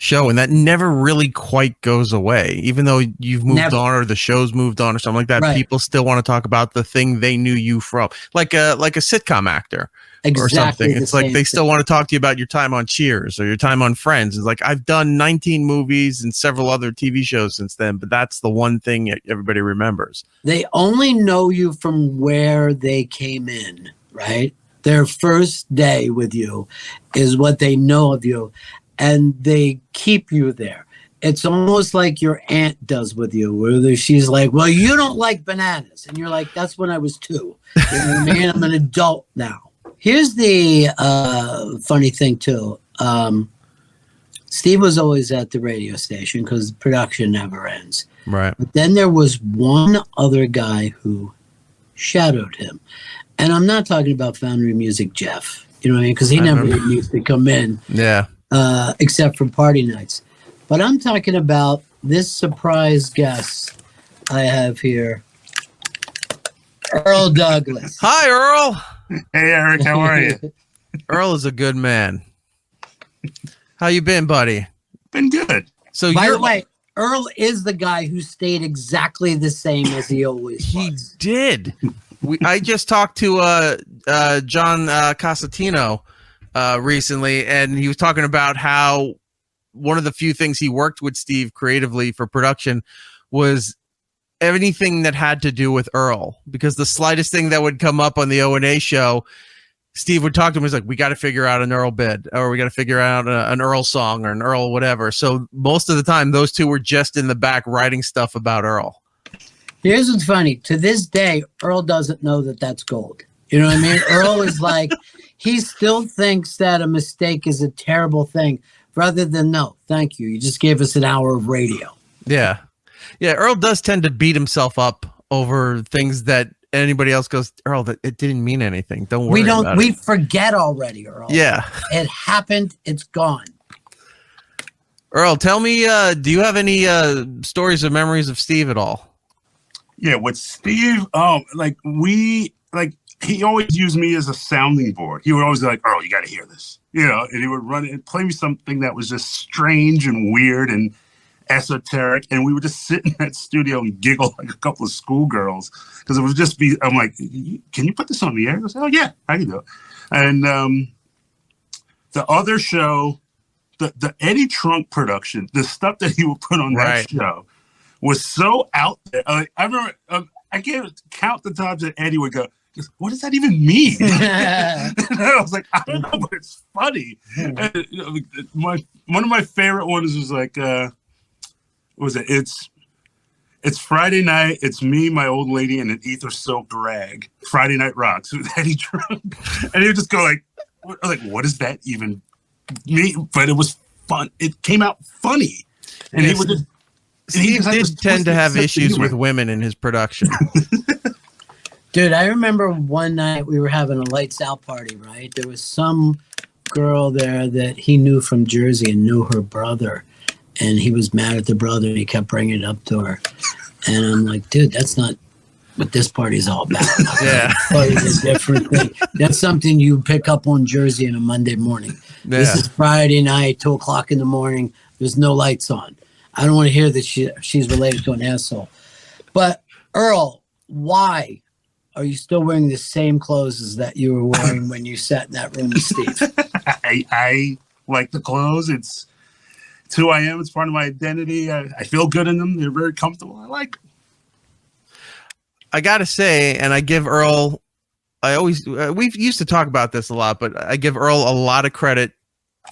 show, and that never really quite goes away. Even though you've moved on or the show's moved on or something like that, people still want to talk about the thing they knew you from, like a sitcom actor. Or something. It's like they still want to talk to you about your time on Cheers or your time on Friends. It's like, I've done 19 movies and several other TV shows since then, but that's the one thing everybody remembers. They only know you from where they came in, right? Their first day with you is what they know of you, and they keep you there. It's almost like your aunt does with you, where she's like, well, you don't like bananas. And you're like, that's when I was 2. You know what I mean? I'm an adult now. Here's the funny thing, too. Steve was always at the radio station because production never ends. Right. But then there was one other guy who shadowed him. And I'm not talking about Foundry Music Jeff. You know what I mean? Because he never used to come in. Yeah. Except for party nights. But I'm talking about this surprise guest I have here. Earl Douglas. Hi, Earl. Hey, Eric, how are you? Earl is a good man. How you been, buddy? Been good. So, by the way, Earl is the guy who stayed exactly the same as he always was. He did. I just talked to John Casatino recently, and he was talking about how one of the few things he worked with Steve creatively for production was anything that had to do with Earl, because the slightest thing that would come up on the O&A show, Steve would talk to him. He's like, we got to figure out an Earl bid, or we got to figure out an Earl song or an Earl whatever. So most of the time, those two were just in the back writing stuff about Earl. Here's what's funny. To this day, Earl doesn't know that that's gold. You know what I mean? Earl is like, he still thinks that a mistake is a terrible thing, rather than, no, thank you. You just gave us an hour of radio. Yeah. Yeah, Earl does tend to beat himself up over things that anybody else goes, Earl, that it didn't mean anything. Don't worry about it. We forget already, Earl. Yeah. It happened. It's gone. Earl, tell me, do you have any stories or memories of Steve at all? Yeah, with Steve, he always used me as a sounding board. He would always be like, Earl, you got to hear this. You know, and he would run it and play me something that was just strange and weird and esoteric, and we would just sit in that studio and giggle like a couple of schoolgirls, because it would just be, I'm like, can you put this on the air? He goes, oh yeah, I can do it. And the other show, the Eddie Trunk production, the stuff that he would put on that show was so out there. I remember I can't count the times that Eddie would go, what does that even mean? And I was like, I don't know, but it's funny. And, one of my favorite ones was like, what was it? It's Friday night. It's me, my old lady, and an ether-soaked rag. Friday Night Rocks with Eddie Trunk. And he would just go like, what does that even mean? But it was fun. It came out funny. And he would just... Steve did tend to have issues with women in his production. Dude, I remember one night we were having a lights out party, right? There was some girl there that he knew from Jersey and knew her brother. And he was mad at the brother, and he kept bringing it up to her. And I'm like, dude, that's not what this party's all about. Yeah. It's a different thing. That's something you pick up on Jersey on a Monday morning. Yeah. This is Friday night, 2 o'clock in the morning. There's no lights on. I don't want to hear that she's related to an asshole. But, Earl, why are you still wearing the same clothes as that you were wearing when you sat in that room with Steve? I like the clothes. It's who I am. It's part of my identity. I feel good in them. They're very comfortable. I like them. I gotta say, and I give Earl, we've used to talk about this a lot, but I give Earl a lot of credit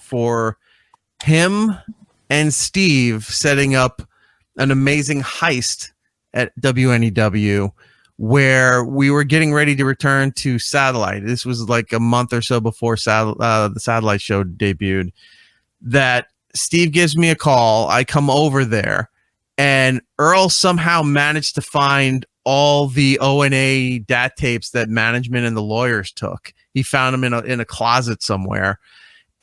for him and Steve setting up an amazing heist at WNEW, where we were getting ready to return to satellite. This was like a month or so before the satellite show debuted. That Steve gives me a call. I come over there, and Earl somehow managed to find all the O&A DAT tapes that management and the lawyers took. He found them in a closet somewhere,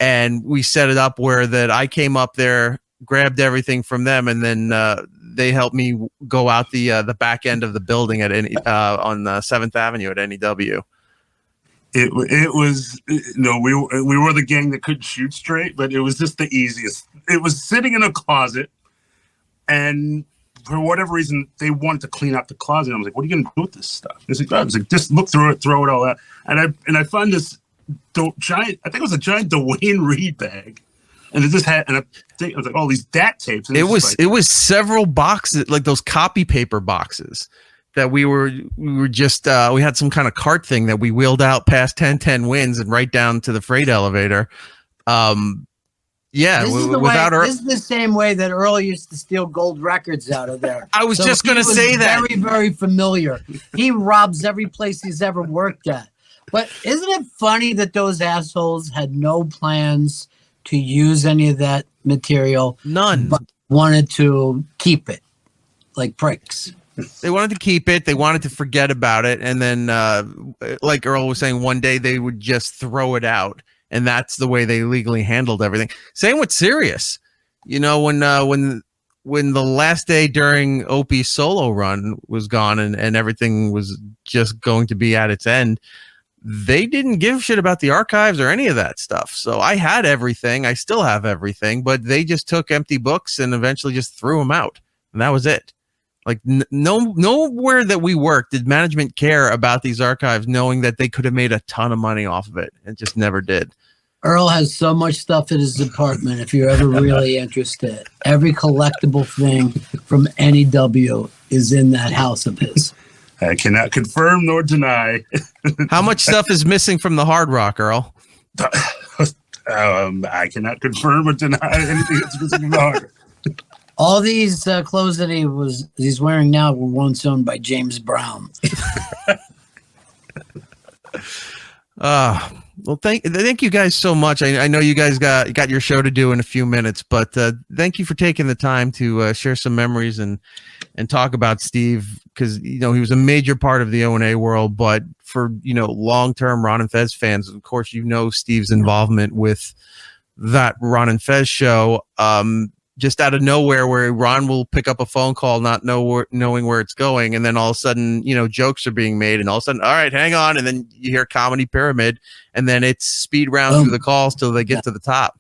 and we set it up where that I came up there, grabbed everything from them, and then they helped me go out the back end of the building at on 7th Avenue at NEW. It was we were the gang that couldn't shoot straight, but it was just the easiest. It was sitting in a closet, and for whatever reason they wanted to clean out the closet. I was like, "What are you going to do with this stuff?" I was like, "Just look through it, throw it all out." And I found this giant. I think it was a giant Dwayne Reed bag, and it just had. And it was like all these DAT tapes. And it was several boxes, like those copy paper boxes. That we were just we had some kind of cart thing that we wheeled out past 1010 Winds and right down to the freight elevator. This is the same way that Earl used to steal gold records out of there. I was just going to say that. Very, very familiar. He robs every place he's ever worked at. But isn't it funny that those assholes had no plans to use any of that material? None. But wanted to keep it like pricks. They wanted to keep it. They wanted to forget about it. And then, like Earl was saying, one day they would just throw it out. And that's the way they legally handled everything. Same with Sirius. You know, when the last day during Opie's solo run was gone and everything was just going to be at its end, they didn't give a shit about the archives or any of that stuff. So I had everything. I still have everything. But they just took empty books and eventually just threw them out. And that was it. Like nowhere that we worked did management care about these archives, knowing that they could have made a ton of money off of it. It just never did. Earl has so much stuff in his apartment. If you're ever really interested, every collectible thing from NEW is in that house of his. I cannot confirm nor deny. How much stuff is missing from the Hard Rock, Earl? I cannot confirm or deny anything that's missing from the Hard Rock. All these clothes that he's wearing now were once owned by James Brown. Well, thank you guys so much. I know you guys got your show to do in a few minutes, but thank you for taking the time to share some memories and talk about Steve, because he was a major part of the O&A world. But for long-term Ron and Fez fans, of course, Steve's involvement with that Ron and Fez show. Just out of nowhere, where Ron will pick up a phone call, not knowing where it's going, and then all of a sudden, jokes are being made, and all of a sudden, all right, hang on, and then you hear Comedy Pyramid, and then it's speed round through the calls till they get to the top.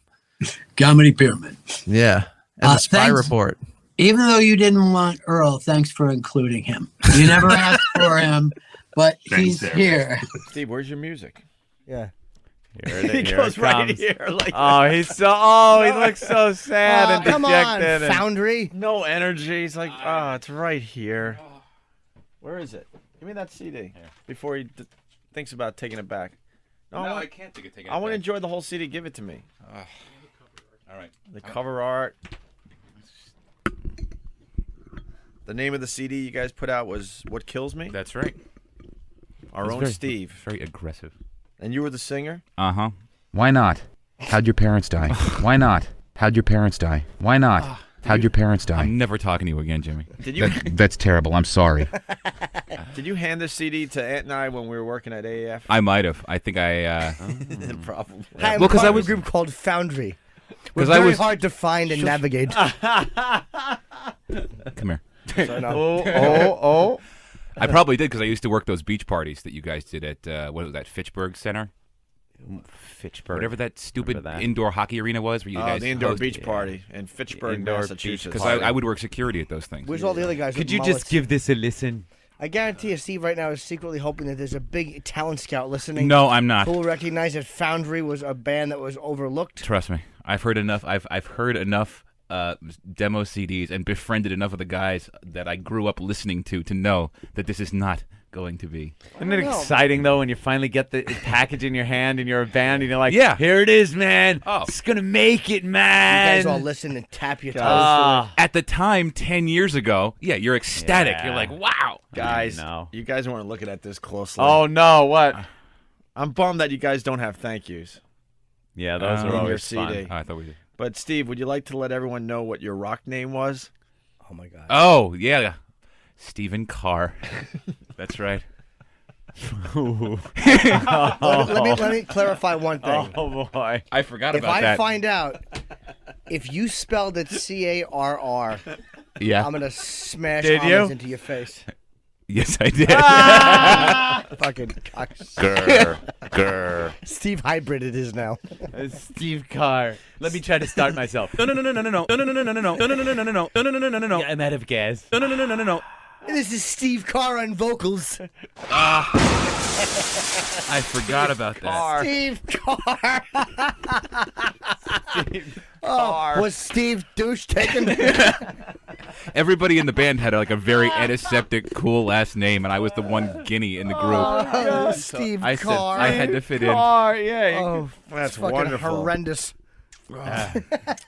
Comedy Pyramid. Yeah, and the Spy Report. Even though you didn't want Earl, thanks for including him. You never asked for him, but he's here. Steve, where's your music? Yeah. He goes right here. Like he looks so sad and come dejected. On, Foundry. No energy. He's like, it's right here. Where is it? Give me that CD before he thinks about taking it back. No, I can't take it. I want to enjoy the whole CD. Give it to me. All right. The cover art. The name of the CD you guys put out was What Kills Me? That's right. Our own Steve. Very aggressive. And you were the singer? Uh-huh. Why not? How'd your parents die? Why not? How'd your parents die? Why not? How'd your parents die? I'm never talking to you again, Jimmy. Did you? That's terrible. I'm sorry. Did you hand this CD to Ant and I when we were working at AAF? I might have. I think I... Probably. Hi, I'm part of a group called Foundry. We're very hard to find and navigate. Come here. Oh. I probably did, because I used to work those beach parties that you guys did at, what was that, Fitchburg Center? Fitchburg. Whatever that stupid indoor hockey arena was. Where you guys the indoor beach party in Fitchburg, Massachusetts. Because I would work security at those things. Where's all the other guys? Could you just give this a listen? I guarantee you, Steve right now is secretly hoping that there's a big talent scout listening. No, I'm not. Who will recognize that Foundry was a band that was overlooked. Trust me. I've heard enough. I've heard enough demo CDs and befriended enough of the guys that I grew up listening to know that this is not going to be. Isn't it exciting though when you finally get the package in your hand and you're a band and you're like, yeah, here it is, man. It's gonna make it, man. You guys all listen and tap your toes. At the time, 10 years ago, you're ecstatic. Yeah. You're like, wow, guys. You guys weren't looking at this closely. Oh no, what? I'm bummed that you guys don't have thank yous. Yeah, those are always fun. Oh, I thought we did. But Steve, would you like to let everyone know what your rock name was? Oh my God. Oh yeah, Stephen Carr. That's right. let me clarify one thing. Oh boy, I forgot about that. If I find out if you spelled it CARR, yeah, I'm gonna smash Did almonds you? into your face. Yes, I did. Fucking cock. Grr. Steve Hybrid it is now. Steve Carr. Let me try to start myself. No. Yeah, I'm out of gas. No. This is Steve Carr on vocals. I forgot about that. Steve Carr. Steve Carr. Was Steve douche taken? Everybody in the band had like a very antiseptic, cool last name, and I was the one guinea in the group. Steve I said Carr. I had to fit in. Carr, yeah. Oh, That's fucking wonderful. horrendous. It's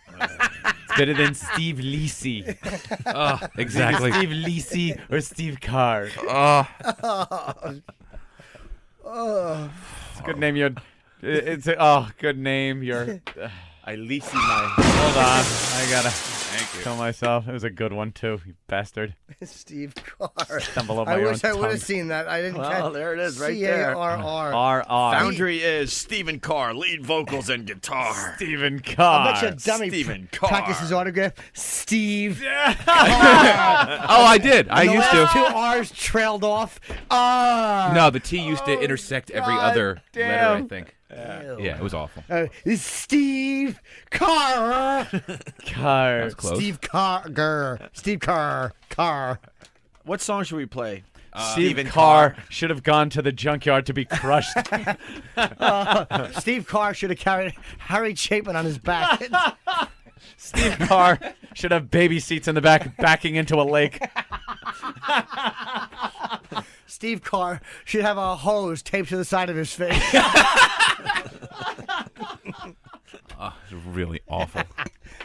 better than Steve Lisi. Exactly. Steve Lisi or Steve Carr. It's a good name. It's a good name. I leasy my. Hold on. I gotta kill myself. It was a good one too, you bastard. Steve Carr. Stumble over I my wish own I would tongue. have seen that. I didn't catch. Well, there it is, right there. C-A-R-R. R.R. Foundry is Stephen Carr, lead vocals and guitar. Stephen I Carr. bet you dummy Stephen Carr. practice his autograph. Steve. Oh, I did. I And the used last to. two R's trailed off. No, the T used to intersect every other letter, I damn. think. Yeah, it was awful. Steve Carr. Carr. That was close. Steve Carr. Steve Carr. Carr. What song should we play? Steve Carr should have gone to the junkyard to be crushed. Steve Carr should have carried Harry Chapin on his back. Steve Carr should have baby seats in the back, backing into a lake. Steve Carr should have a hose taped to the side of his face. It's really awful.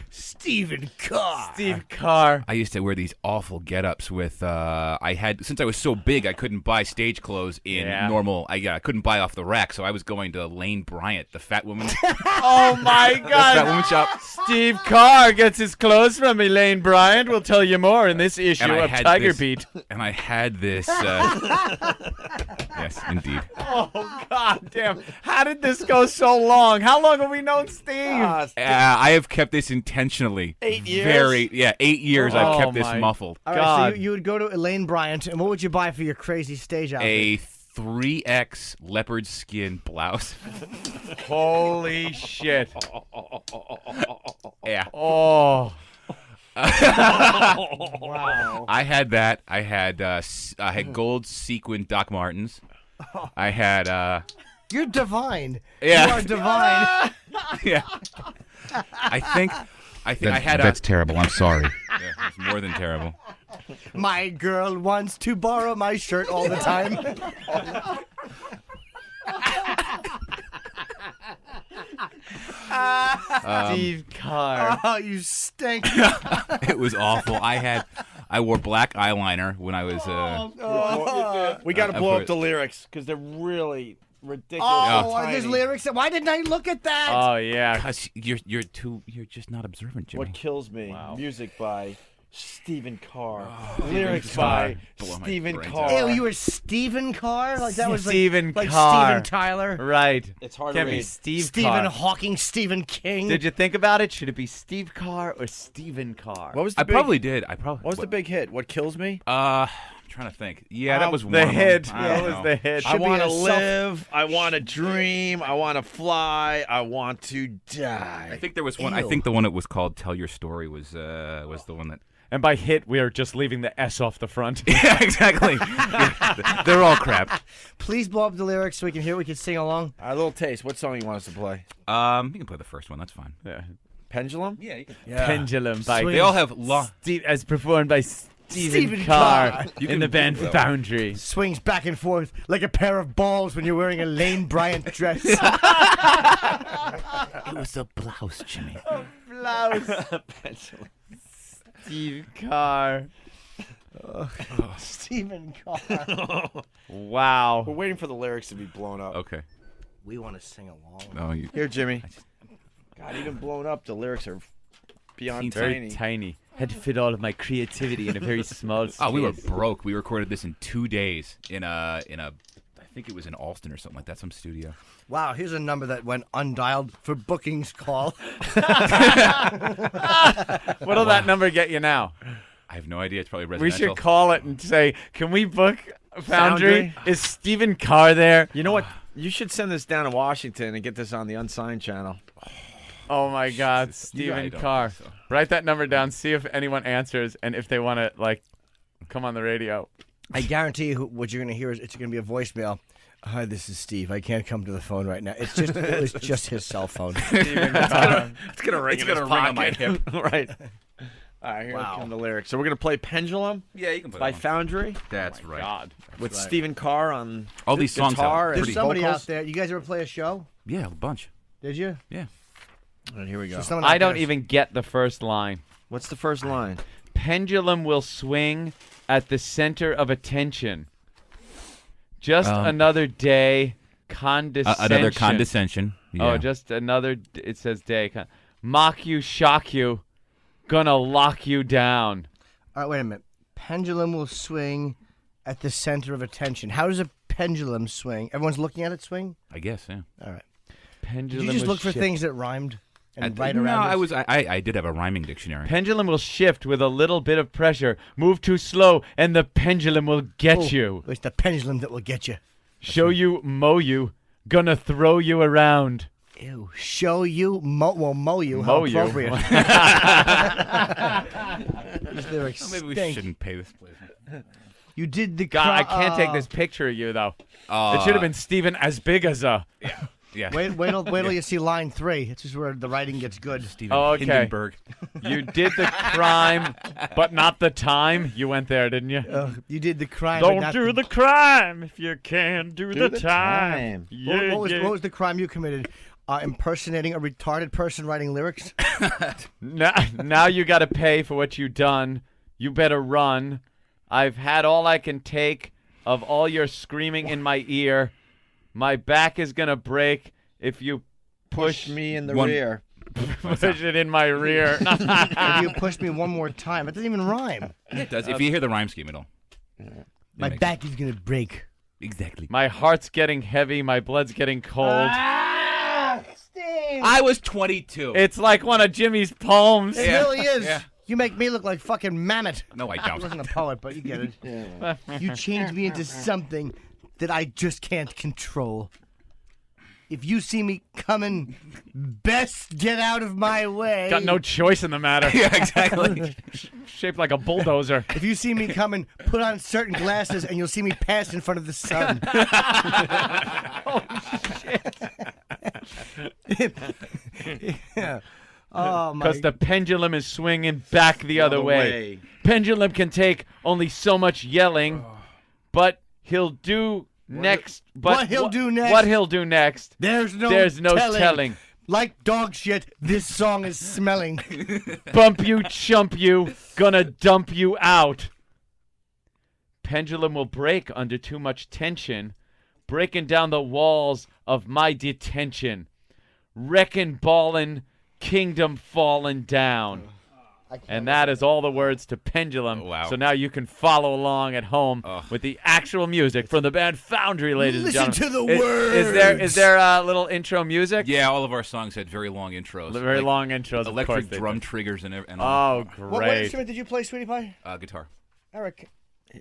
Stephen Carr. Steve Carr. I used to wear these awful get-ups with, since I was so big, I couldn't buy stage clothes in normal, I couldn't buy off the rack, so I was going to Lane Bryant, the fat woman. Oh my God! Fat woman shop. Steve Carr gets his clothes from Elaine Bryant. We'll tell you more in this issue of Tiger Beat. And I had this. Yes, indeed. Oh God damn! How did this go so long? How long have we known Steve? I have kept this intentionally. 8 years? 8 years I've kept this my muffled. All right, so you would go to Elaine Bryant, and what would you buy for your crazy stage outfit? A 3X leopard skin blouse. Holy shit! Yeah. Oh. Wow. I had that. I had gold sequin Doc Martens. I had You're divine. Yeah. You are divine. yeah. I think I had That's terrible. I'm sorry. Yeah, it's more than terrible. My girl wants to borrow my shirt all the time. Steve Carr. Oh, you stink. It was awful. I wore black eyeliner when I was. We got to I blow put- up the lyrics because they're really ridiculous. Oh, and there's tiny. lyrics. Why didn't I look at that? Oh yeah. Because you're just not observant, Jimmy. What kills me? Music by Stephen Carr. Stephen Lyrics Carr. by Blow my Stephen brains Carr. Ew, you were Stephen Carr? Like that was Stephen like Carr. Steven Tyler. Right. It's hard Can't to be read. Steve Stephen Carr. Hawking, Stephen King. Did you think about it? Should it be Steve Carr or Stephen Carr? What was the I big, probably did. What was the big hit? What kills me? I'm trying to think. Yeah, that was the one of them. hit. I That don't was know. the hit. I Should be want to a self- live. I want to dream. I want to fly. I want to die. I think there was one. I think the one that was called "Tell Your Story" was the one that. And by hit, we are just leaving the S off the front. Yeah, exactly. Yeah, they're all crap. Please blow up the lyrics so we can hear. We can sing along. A little taste. What song you want us to play? You can play the first one. That's fine. Yeah. Pendulum? Yeah, you can. Pendulum by They all have long. as performed by Stephen Stephen Carr Carr. in the band Foundry. Swings back and forth like a pair of balls when you're wearing a Lane Bryant dress. It was a blouse, Jimmy. Blouse. Steve Carr. Stephen Carr. Wow. We're waiting for the lyrics to be blown up. Okay. We want to sing along. No, you. Here, Jimmy. God, even blown up, the lyrics are beyond Very tiny. tiny. Had to fit all of my creativity in a very small space. Oh, we were broke. We recorded this in 2 days in a. I think it was in Alston or something like that, some studio. Wow, here's a number that went undialed for bookings call. What'll that number get you now? I have no idea. It's probably We residential. should call it and say, can we book Foundry? Is Stephen Carr there? You know what? You should send this down to Washington and get this on the Unsigned channel. Oh my God, Stephen Carr. Write that number down. See if anyone answers, and if they want to come on the radio. I guarantee you what you're going to hear is it's going to be a voicemail. Hi, this is Steve. I can't come to the phone right now. It was just his cell phone. It's gonna ring. It's gonna ring on my hip. Right. All right, here come the lyrics. So we're gonna play "Pendulum." Yeah, you can play by that one. Foundry. That's right. God. With right. Stephen Carr on all these songs. Guitar and There's somebody vocals. out there. You guys ever play a show? Yeah, a bunch. Did you? Yeah. All right, here we go. I don't even get the first line. What's the first line? Pendulum will swing at the center of attention. Just another day, condescension. Another condescension. Yeah. Oh, just another. It says day. Mock you, shock you, gonna lock you down. All right, wait a minute. Pendulum will swing at the center of attention. How does a pendulum swing? Everyone's looking at it swing? I guess, yeah. All right. Pendulum Did you just will look for shift. things that rhymed and right no, around it? I did have a rhyming dictionary. Pendulum will shift with a little bit of pressure. Move too slow, and the pendulum will get you. It's the pendulum that will get you. Show you, mow you, gonna throw you around. Ew. Show you, mow you. Mow How you. appropriate. These lyrics Maybe we stink. shouldn't pay this place. You did the God, I can't take this picture of you though. It should have been Stephen as big as a. Yeah. Wait till you see line 3. It's just where the writing gets good. Steven Okay. Hindenburg. You did the crime, but not the time. You went there, didn't you? You did the crime. but Don't not do the crime if you can do the time. Yeah, what was the crime you committed? Impersonating a retarded person writing lyrics? Now you got to pay for what you done. You better run. I've had all I can take of all your screaming in my ear. My back is going to break if you push me in the rear. Push it in my rear. If you push me one more time. It doesn't even rhyme. It does. If you hear the rhyme scheme, it'll. My back is going to break. Exactly. My heart's getting heavy. My blood's getting cold. Steve! I was 22. It's like one of Jimmy's poems. It really is. Yeah. You make me look like fucking Mammoth. No, I I don't. wasn't a poet, but you get it. You changed me into something that I just can't control. If you see me coming, best get out of my way. Got no choice in the matter. Yeah, exactly. Shaped like a bulldozer. If you see me coming, put on certain glasses and you'll see me pass in front of the sun. Yeah. Oh, my. Because the pendulum is swinging back the other way. Pendulum can take only so much yelling, but he'll do next. But What he'll do next? What he'll do next? There's no telling. Like dog shit, this song is smelling. Bump you, chump you, gonna dump you out. Pendulum will break under too much tension, breaking down the walls of my detention. Wrecking, ballin', kingdom falling down. And that is all the words to Pendulum. Oh, wow. So now you can follow along at home with the actual music from the band Foundry, ladies and Listen gentlemen. to the words. Is there a little intro music? Yeah, all of our songs had very long intros. Very long intros, of Electric course they drum did. triggers and all. Oh, great. What instrument did you play, Sweetie Pie? Guitar. Eric.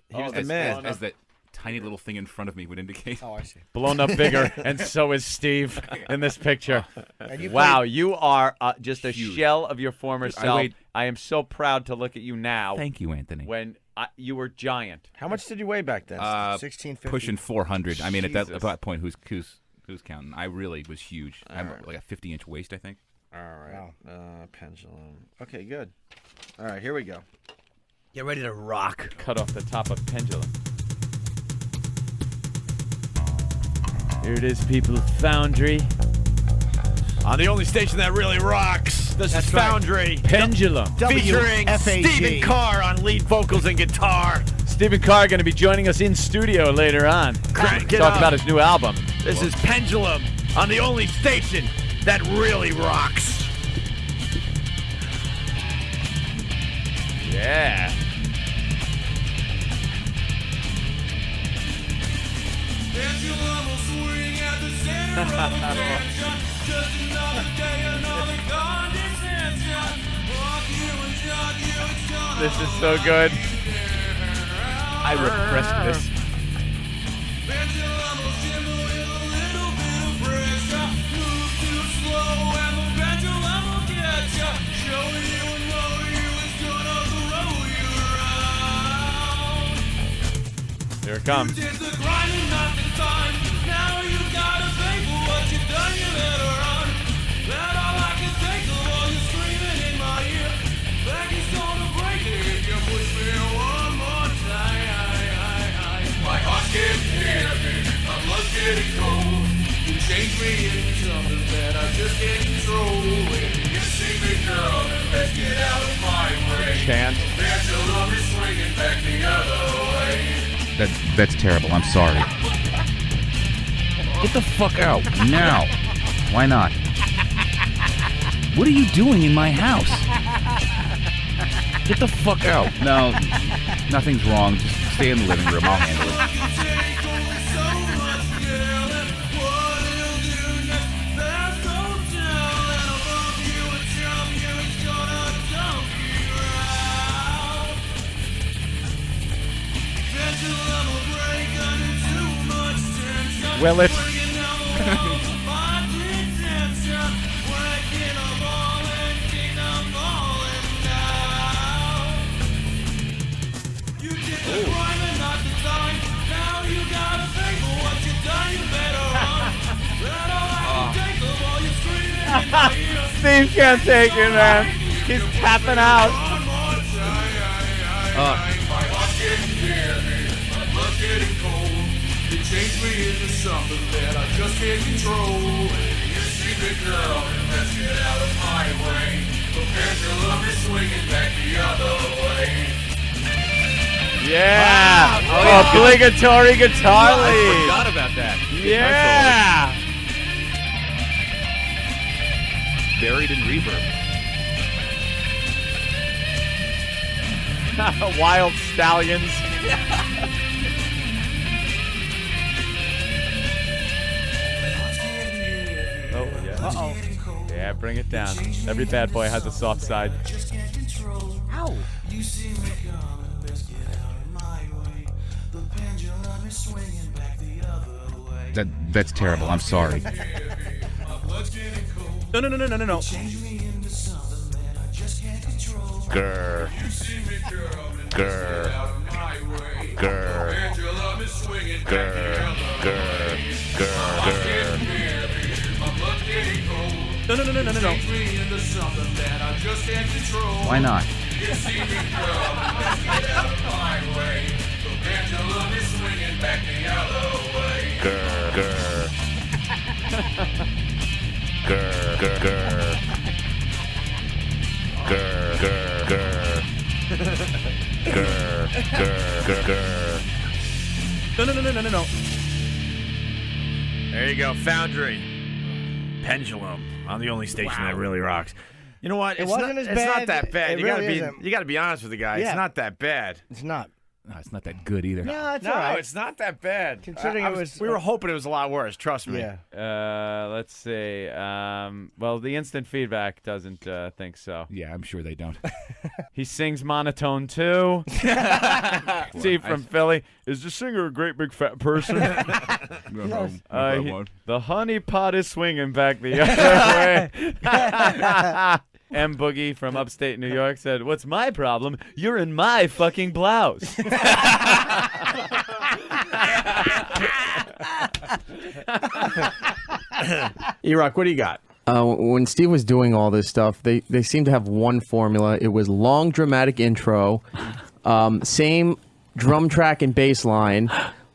Here's the as, man. as that tiny little thing in front of me would indicate. Oh, I see. Blown up bigger, and so is Steve in this picture. And you Wow, played- you are just a Huge. shell of your former Dude, I self. weighed- I am so proud to look at you now. Thank you, Anthony. When you were giant. How much did you weigh back then? 1650. Pushing 400. I mean, at Jesus. that point, who's counting? I really was huge. I have like a 50-inch waist, I think. All right. Pendulum. Okay, good. All right, here we go. Get ready to rock. Cut off the top of Pendulum. Here it is, people of Foundry. On the only station that really rocks, this That's is right. Foundry. Pendulum. Featuring WFAG. Stephen Carr on lead vocals and guitar. Stephen Carr going to be joining us in studio later on. Crank it Talk up. about his new album. This is Pendulum on the only station that really rocks. Yeah. Pendulum will swing at the center of attention. Just another day, another condescension. Rock you and shock you and shock This is so good. I repressed this. Here it comes. My heart's getting heavy, my blood's getting cold. You change me into something that I just can't control. You see me, girl, and let's get out of my way. Chant. Pendulum is swinging back the other way. That's terrible. I'm sorry. Get the fuck out now. Why not? What are you doing in my house? Get the fuck out. No, nothing's wrong. Just stay in the living room. I'll handle it. Will it? Steve can't take it, man. He's tapping out. You change me into something that I just can't control. You see me, girl, and let's get out of my way. The pendulum is swinging back the other way. Yeah! Wow. Obligatory guitar I lead! forgot about that. Yeah! Buried in reverb. Wild Stallions. Oh, yeah. Uh-oh. Yeah, bring it down. Every bad boy has a soft side. Ow! That's terrible. I'm sorry. No. Grr. Grr. Grr. Grr. Grr. Grr. No. Why not? Grr. Grr. Grr. Grr. Grr. Grr. Grr. Grr. Grr. Grr. Grr. No. There you go, Foundry. Pendulum on the only station that really rocks. You know what? It wasn't as It's bad. not that bad. It You really isn't. gotta be honest with the guy. Yeah. It's not that bad. It's not. No, it's not that good either. No, it's No, all right. it's not that bad. Considering we were hoping it was a lot worse. Trust me. Yeah. Let's see. Well, the instant feedback doesn't think so. Yeah, I'm sure they don't. He sings monotone too. Steve from Philly. Is the singer a great big fat person? The honey pot is swinging back the other way. M. Boogie from upstate New York said, "What's my problem? You're in my fucking blouse." E-Rock, what do you got? When Steve was doing all this stuff, they seemed to have one formula. It was long dramatic intro, same drum track and bass line,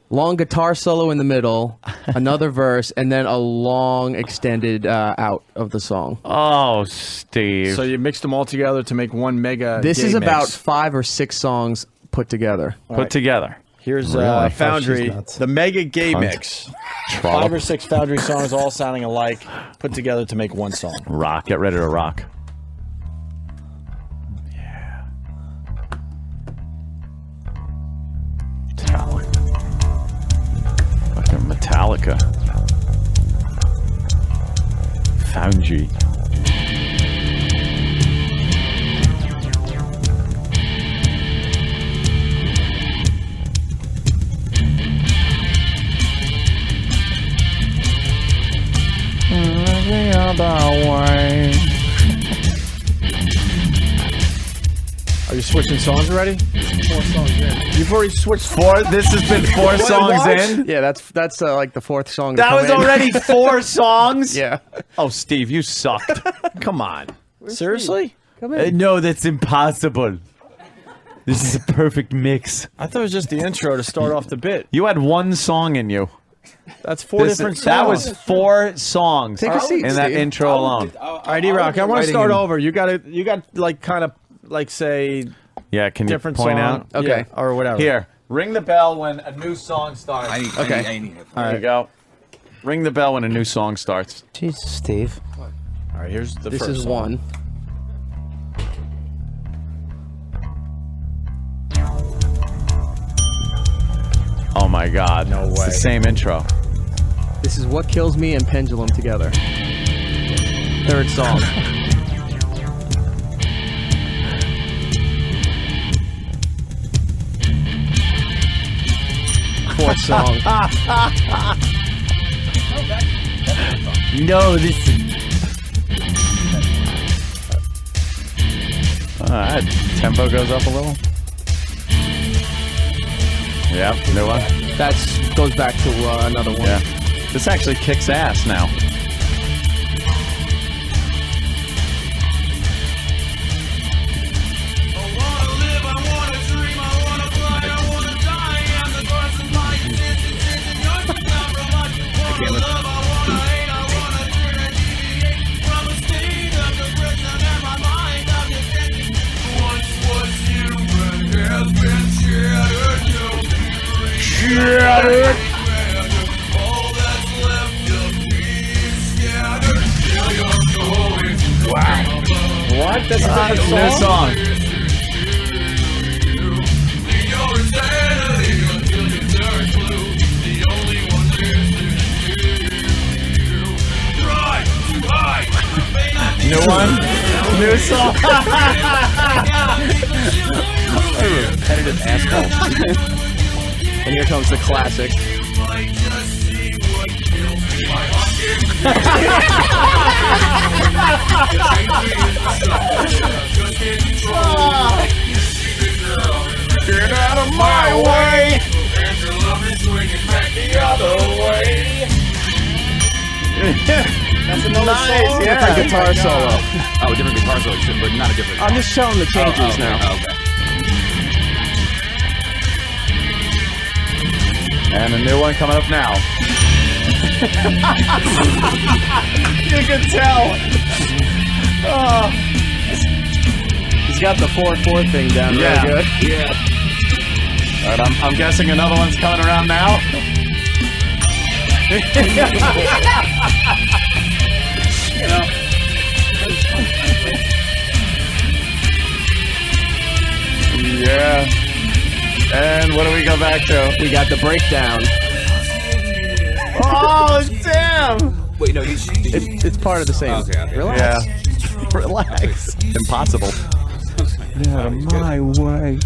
long guitar solo in the middle, another verse, and then a long extended out of the song. Oh, Steve. So you mixed them all together to make one mega This gay is about mix. 5 or 6 songs put together. Put together. Here's Really? Foundry, Oh, she's nuts. the mega gay Cunt. mix. 5 or 6 Foundry songs all sounding alike, put together to make one song. Rock. Get ready to rock. Metallica. Foundry. way. Are you switching songs already? 4 songs in. You've already switched 4. This has been 4 songs in. Yeah, that's like the 4th song. That was already 4 songs. Yeah. Oh, Steve, you sucked. Come on. Seriously? Come in. No, that's impossible. This is a perfect mix. I thought it was just the intro to start off the bit. You had 1 song in you. That's 4 different songs. That was 4 songs. Take a seat, in that Steve. intro alone. All right, E-Rock, I want to start over. You got like kind of like say Yeah, can you different point song. out? Okay, yeah, or whatever. Here, ring the bell when a new song starts. I need it. There you go. Ring the bell when a new song starts. Jesus, Steve. All right, here's the This first is song. 1. Oh my God. No It's way. the same intro. This is What Kills Me and Pendulum together. 3rd song. Fourth song. No, this is. Alright, tempo goes up a little. Yep, new one. That goes back to another one. Yeah. This actually kicks ass now. Shattered. Wow. What? That's a new song. New one? New song? Repetitive asshole. And here comes the classic. Get out of my way! Pendulum is swinging back the other way. That's another song. Yeah. Different guitar solo. Oh, different guitar solo, but not a different. I'm just showing the changes now. Okay. And a new one coming up now. You can tell. Oh. He's got the 4/4 thing down Yeah. really good. Yeah. All right, I'm guessing another one's coming around now. You know. Yeah. And what do we go back to? We got the breakdown. Oh, damn! Wait, no, It's part of the same. Okay. Relax. Yeah. Relax. Impossible. Get out of my way.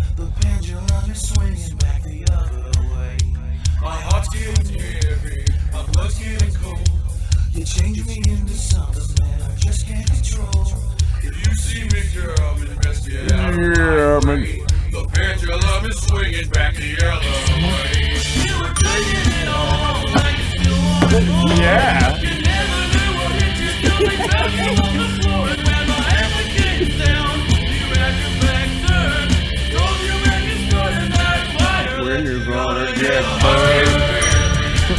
My heart's getting heavy, my blood's getting cold. You change me into something that I just can't control. If you see me, girl, then best get out of my way. The pendulum is swinging back the other way. You were taking it all like you still wanted more. Yeah. You never knew what hit you till they found you on the floor. And when my hammer came down, you had your back turned. Told you when you started that fire. Where you gonna get burned?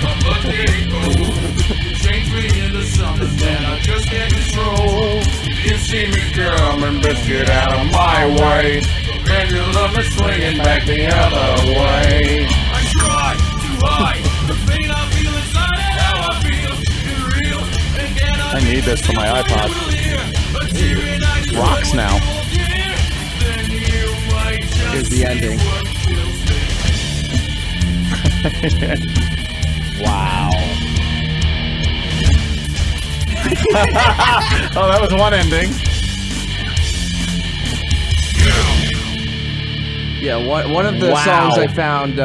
My blood's getting cold. You changed me into something that I just can't control. You see me, girl, and best get out of my way. Pendulum is swinging back the other way. I try to hide the pain I feel inside and how I feel is real. And can I need this for my iPod. Rocks now. Here's the ending. Wow. Oh, that was one ending. Yeah, one of the Wow. songs I found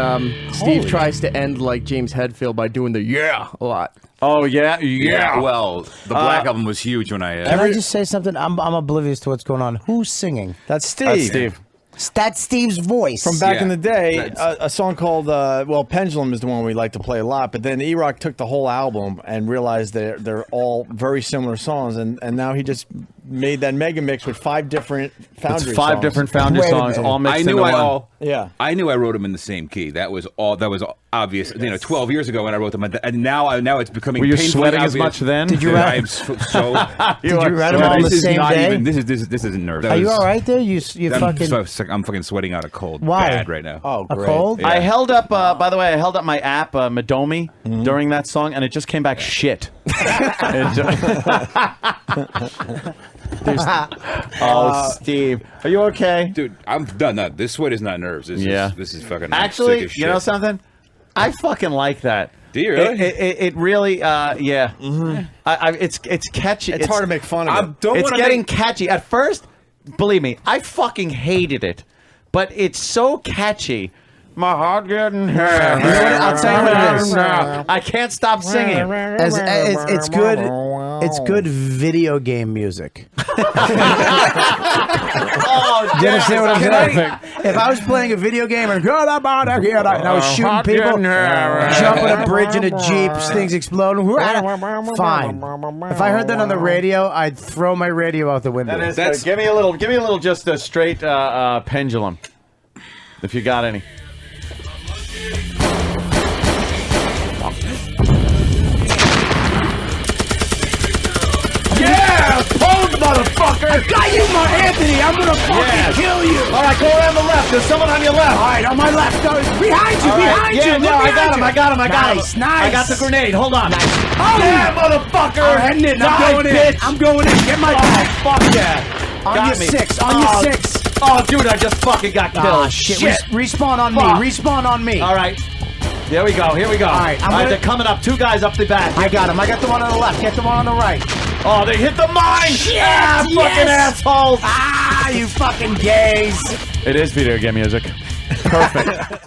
Steve tries to end like James Hetfield by doing the yeah a lot. Oh yeah. Well, the Black Album was huge when I. Can I just say something? I'm oblivious to what's going on. Who's singing? That's Steve. That's Steve. That's Steve's voice. From back in the day, a song called, Pendulum is the one we like to play a lot, but then E-Rock took the whole album and realized they're all very similar songs, and now he just made that Megamix with 5 different Foundry songs. It's 5 different Foundry songs, all mixed into one. I knew I wrote them in the same key. That was obvious. 12 years ago when I wrote them, and now it's becoming. Were you painfully sweating obvious. as much then? Did you write? Did you write them all on the same day? This isn't nerves. Are you all right there? I'm fucking sweating out a cold. Why? Bad right now. Oh, great. A cold? Yeah. I held up. By the way, I held up my app Madomi during that song, and it just came back shit. Steve, are you okay, dude? I'm done. No, this sweat is not nerves. This is fucking. Actually, sick as shit. you know something? I fucking like that. Do you really? It really, yeah. It's catchy. It's hard to make fun of it. It's getting catchy. At first, believe me, I fucking hated it, but it's so catchy. My heart getting hurt. I'll tell you what it is. I can't stop singing. It's good. It's good video game music. Do you understand what I'm saying? If I was playing a video game and I was shooting people, jumping a bridge in a jeep, things exploding, fine. If I heard that on the radio, I'd throw my radio out the window. That's give me a little, just a straight Pendulum, if you got any. Yeah, pose, motherfucker! I got you, Anthony. I'm gonna fucking kill you. All right, go around the left. There's someone on your left. All right, on my left. Behind you, behind you. No, I got him. Nice. I got the grenade. Hold on. Nice. Oh yeah, motherfucker! I'm heading in. I'm going in. Get my fuck yeah. On Got your me. 6. On your 6. Oh, dude, I just fucking got killed. Oh, shit. Respawn on me. Respawn on me. All right. Here we go. All right, they're coming up. 2 guys up the back. I got him. I got the one on the left. Get the one on the right. Oh, they hit the mine! Shit, fucking assholes! You fucking gays! It is video game music. Perfect.